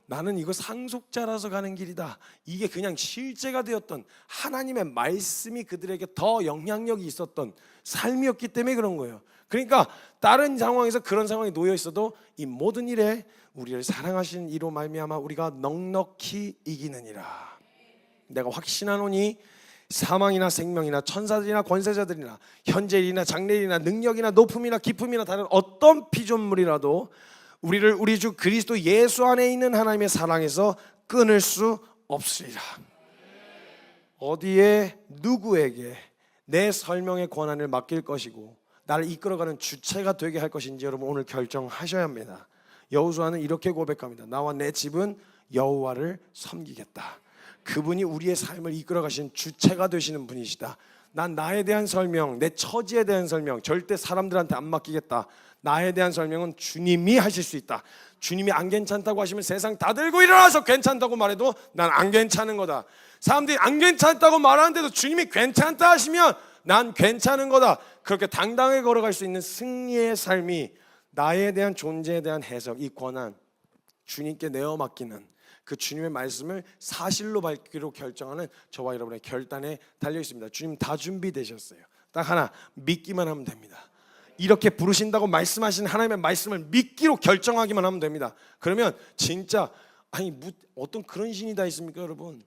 나는 이거 상속자라서 가는 길이다. 이게 그냥 실제가 되었던 하나님의 말씀이 그들에게 더 영향력이 있었던 삶이었기 때문에 그런 거예요. 그러니까 다른 상황에서 그런 상황에 놓여 있어도 이 모든 일에 우리를 사랑하시는 이로 말미암아 우리가 넉넉히 이기느니라. 내가 확신하노니 사망이나 생명이나 천사들이나 권세자들이나 현재일이나 장래일이나 능력이나 높음이나 깊음이나 다른 어떤 피조물이라도 우리를 우리 주 그리스도 예수 안에 있는 하나님의 사랑에서 끊을 수 없으리라. 어디에 누구에게 내 설명의 권한을 맡길 것이고 나를 이끌어가는 주체가 되게 할 것인지 여러분 오늘 결정하셔야 합니다. 여호수아는 이렇게 고백합니다. 나와 내 집은 여호와를 섬기겠다. 그분이 우리의 삶을 이끌어가신 주체가 되시는 분이시다. 난 나에 대한 설명, 내 처지에 대한 설명 절대 사람들한테 안 맡기겠다. 나에 대한 설명은 주님이 하실 수 있다. 주님이 안 괜찮다고 하시면 세상 다 들고 일어나서 괜찮다고 말해도 난 안 괜찮은 거다. 사람들이 안 괜찮다고 말하는데도 주님이 괜찮다 하시면 난 괜찮은 거다. 그렇게 당당하게 걸어갈 수 있는 승리의 삶이 나에 대한 존재에 대한 해석, 이 권한 주님께 내어 맡기는 그 주님의 말씀을 사실로 밝기로 결정하는 저와 여러분의 결단에 달려 있습니다. 주님 다 준비되셨어요. 딱 하나 믿기만 하면 됩니다. 이렇게 부르신다고 말씀하신 하나님의 말씀을 믿기로 결정하기만 하면 됩니다. 그러면 진짜 어떤 그런 신이 다 있습니까 여러분?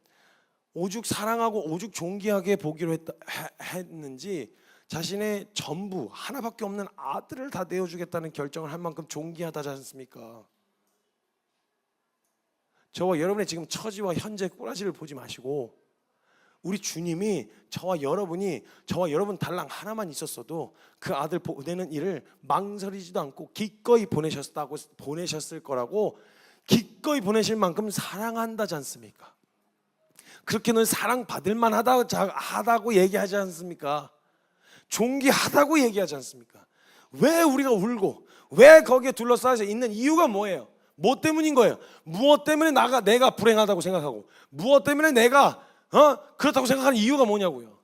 오죽 사랑하고 오죽 존귀하게 보기로 했는지 자신의 전부 하나밖에 없는 아들을 다 내어주겠다는 결정을 할 만큼 존귀하다지 않습니까? 저와 여러분의 지금 처지와 현재 꼬라지를 보지 마시고 우리 주님이 저와 여러분 달랑 하나만 있었어도 그 아들 보내는 일을 망설이지도 않고 기꺼이 보내셨을 거라고, 기꺼이 보내실 만큼 사랑한다지 않습니까? 그렇게는 사랑받을 만하다고 얘기하지 않습니까? 존귀하다고 얘기하지 않습니까? 왜 우리가 울고 왜 거기에 둘러싸여서 있는 이유가 뭐예요? 뭐 때문인 거예요? 무엇 때문에 내가 불행하다고 생각하고 무엇 때문에 내가 그렇다고 생각하는 이유가 뭐냐고요?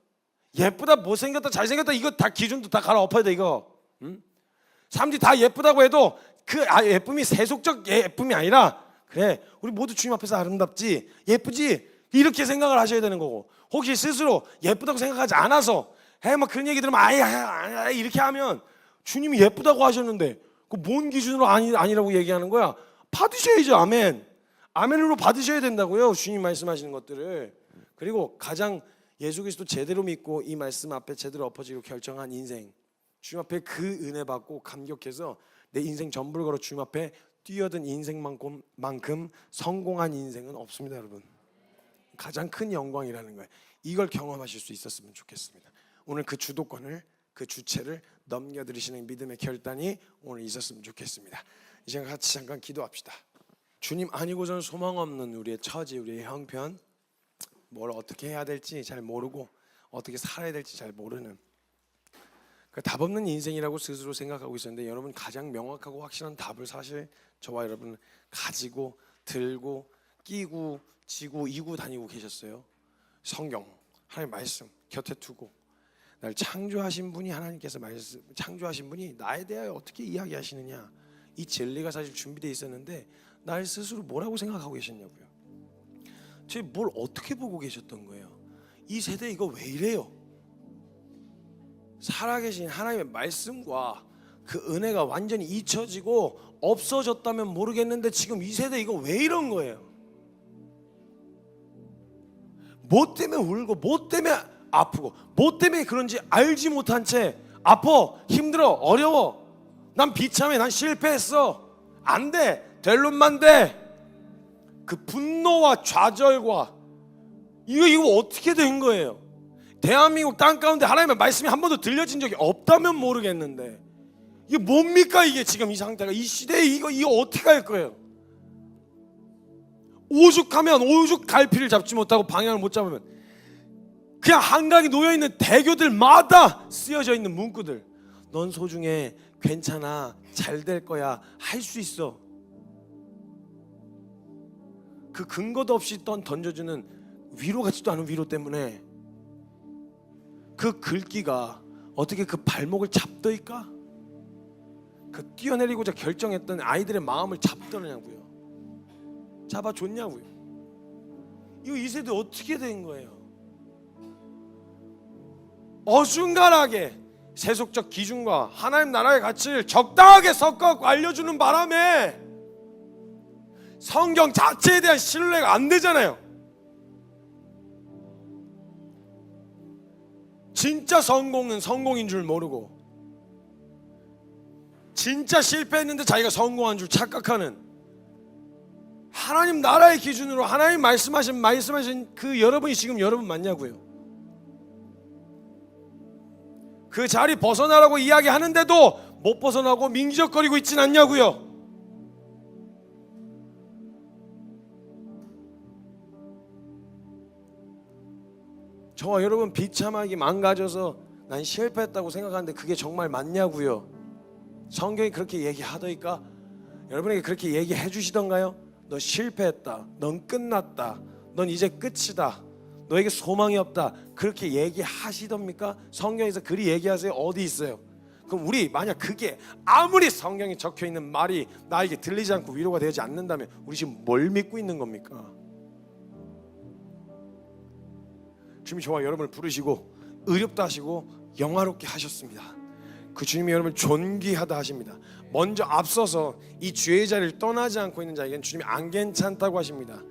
예쁘다, 못생겼다, 잘생겼다, 이거 다 기준도 다 갈아엎어야 돼 이거. 사람들이 다 예쁘다고 해도 그 예쁨이 세속적 예쁨이 아니라, 그래 우리 모두 주님 앞에서 아름답지 예쁘지 이렇게 생각을 하셔야 되는 거고, 혹시 스스로 예쁘다고 생각하지 않아서 막 그런 얘기 들으면 아예 이렇게 하면 주님이 예쁘다고 하셨는데 그 뭔 기준으로 아니라고 얘기하는 거야? 받으셔야죠. 아멘. 아멘으로 받으셔야 된다고요. 주님 말씀하시는 것들을. 그리고 가장 예수 그리스도 제대로 믿고 이 말씀 앞에 제대로 엎어지고 결정한 인생, 주님 앞에 그 은혜 받고 감격해서 내 인생 전부를 걸어 주님 앞에 뛰어든 인생만큼 성공한 인생은 없습니다, 여러분. 가장 큰 영광이라는 거예요. 이걸 경험하실 수 있었으면 좋겠습니다. 오늘 그 주도권을, 그 주체를 넘겨드리시는 믿음의 결단이 오늘 있었으면 좋겠습니다. 이 시간 같이 잠깐 기도합시다. 주님 아니고서는 소망 없는 우리의 처지, 우리의 형편, 뭘 어떻게 해야 될지 잘 모르고 어떻게 살아야 될지 잘 모르는 그 답 없는 인생이라고 스스로 생각하고 있었는데, 여러분 가장 명확하고 확실한 답을 사실 저와 여러분 가지고 들고 끼고 지고 이고 다니고 계셨어요. 성경, 하나님 말씀 곁에 두고 날 창조하신 분이, 하나님께서 창조하신 분이 나에 대하여 어떻게 이야기하시느냐, 이 진리가 사실 준비되어 있었는데 날 스스로 뭐라고 생각하고 계셨냐고요. 제 뭘 어떻게 보고 계셨던 거예요? 이 세대 이거 왜 이래요? 살아계신 하나님의 말씀과 그 은혜가 완전히 잊혀지고 없어졌다면 모르겠는데 지금 이 세대 이거 왜 이런 거예요? 뭐 때문에 울고 뭐 때문에 아프고 뭐 때문에 그런지 알지 못한 채 아파, 힘들어, 어려워, 난 비참해, 난 실패했어, 안 돼, 될 놈만 돼. 그 분노와 좌절과 이거 어떻게 된 거예요? 대한민국 땅 가운데 하나님의 말씀이 한 번도 들려진 적이 없다면 모르겠는데 이게 뭡니까? 이게 지금 이 상태가, 이 시대에 이거 어떻게 할 거예요? 오죽하면 오죽 갈피를 잡지 못하고 방향을 못 잡으면 그냥 한강에 놓여있는 대교들마다 쓰여져 있는 문구들, 넌 소중해, 괜찮아, 잘 될 거야, 할 수 있어. 그 근거도 없이 던져주는 위로 같지도 않은 위로 때문에 그 글귀가 어떻게 그 발목을 잡더이까? 그 뛰어내리고자 결정했던 아이들의 마음을 잡더냐고요. 잡아줬냐고요. 이거 이 세대 어떻게 된 거예요? 어중간하게 세속적 기준과 하나님 나라의 가치를 적당하게 섞어갖고 알려주는 바람에 성경 자체에 대한 신뢰가 안 되잖아요. 진짜 성공은 성공인 줄 모르고 진짜 실패했는데 자기가 성공한 줄 착각하는, 하나님 나라의 기준으로 하나님 말씀하신 그 여러분이 지금 여러분 맞냐고요. 그 자리 벗어나라고 이야기하는데도 못 벗어나고 민기적거리고 있진 않냐고요. 저와 여러분 비참하게 망가져서 난 실패했다고 생각하는데 그게 정말 맞냐고요. 성경이 그렇게 얘기하더니까 여러분에게 그렇게 얘기해 주시던가요? 너 실패했다, 넌 끝났다, 넌 이제 끝이다, 너에게 소망이 없다, 그렇게 얘기하시던니까? 성경에서 그리 얘기하세요? 어디 있어요? 그럼 우리 만약 그게 아무리 성경에 적혀있는 말이 나에게 들리지 않고 위로가 되지 않는다면 우리 지금 뭘 믿고 있는 겁니까? 주님이 저와 여러분을 부르시고 의롭다 하시고 영화롭게 하셨습니다. 그 주님이 여러분을 존귀하다 하십니다. 먼저 앞서서 이 죄의 자리를 떠나지 않고 있는 자에게는 주님이 안 괜찮다고 하십니다.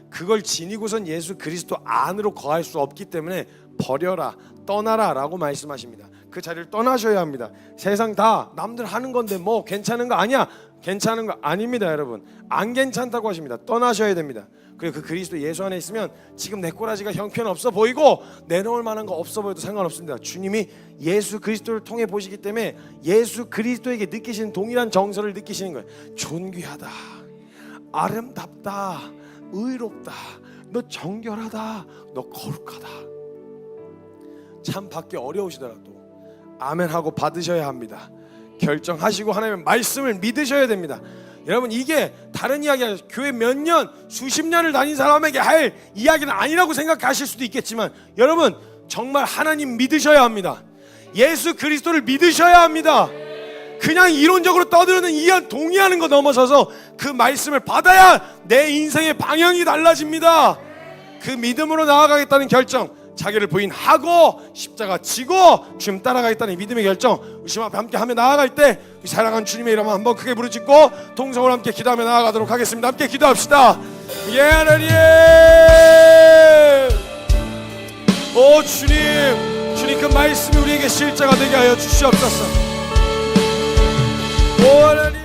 그걸 지니고선 예수 그리스도 안으로 거할 수 없기 때문에 버려라, 떠나라 라고 말씀하십니다. 그 자리를 떠나셔야 합니다. 세상 다 남들 하는 건데 뭐 괜찮은 거 아니야, 괜찮은 거 아닙니다, 여러분. 안 괜찮다고 하십니다. 떠나셔야 됩니다. 그리고 그 그리스도 예수 안에 있으면 지금 내 꼬라지가 형편없어 보이고 내놓을 만한 거 없어 보여도 상관없습니다. 주님이 예수 그리스도를 통해 보시기 때문에 예수 그리스도에게 느끼시는 동일한 정서를 느끼시는 거예요. 존귀하다, 아름답다, 의롭다, 너 정결하다, 너 거룩하다. 참 받기 어려우시더라도 아멘하고 받으셔야 합니다. 결정하시고 하나님의 말씀을 믿으셔야 됩니다. 여러분, 이게 다른 이야기가 교회 몇 년, 수십 년을 다닌 사람에게 할 이야기는 아니라고 생각하실 수도 있겠지만, 여러분 정말 하나님 믿으셔야 합니다. 예수 그리스도를 믿으셔야 합니다. 그냥 이론적으로 떠드는 동의하는 거 넘어서서 그 말씀을 받아야 내 인생의 방향이 달라집니다. 그 믿음으로 나아가겠다는 결정, 자기를 부인하고 십자가 지고 주님 따라가겠다는 믿음의 결정, 주님 앞에 함께 하며 나아갈 때 사랑하는 주님의 이름 한번 크게 부르짖고 통성으로 함께 기도하며 나아가도록 하겠습니다. 함께 기도합시다. 오 주님 그 말씀이 우리에게 실제가 되게 하여 주시옵소서. 오 하나님.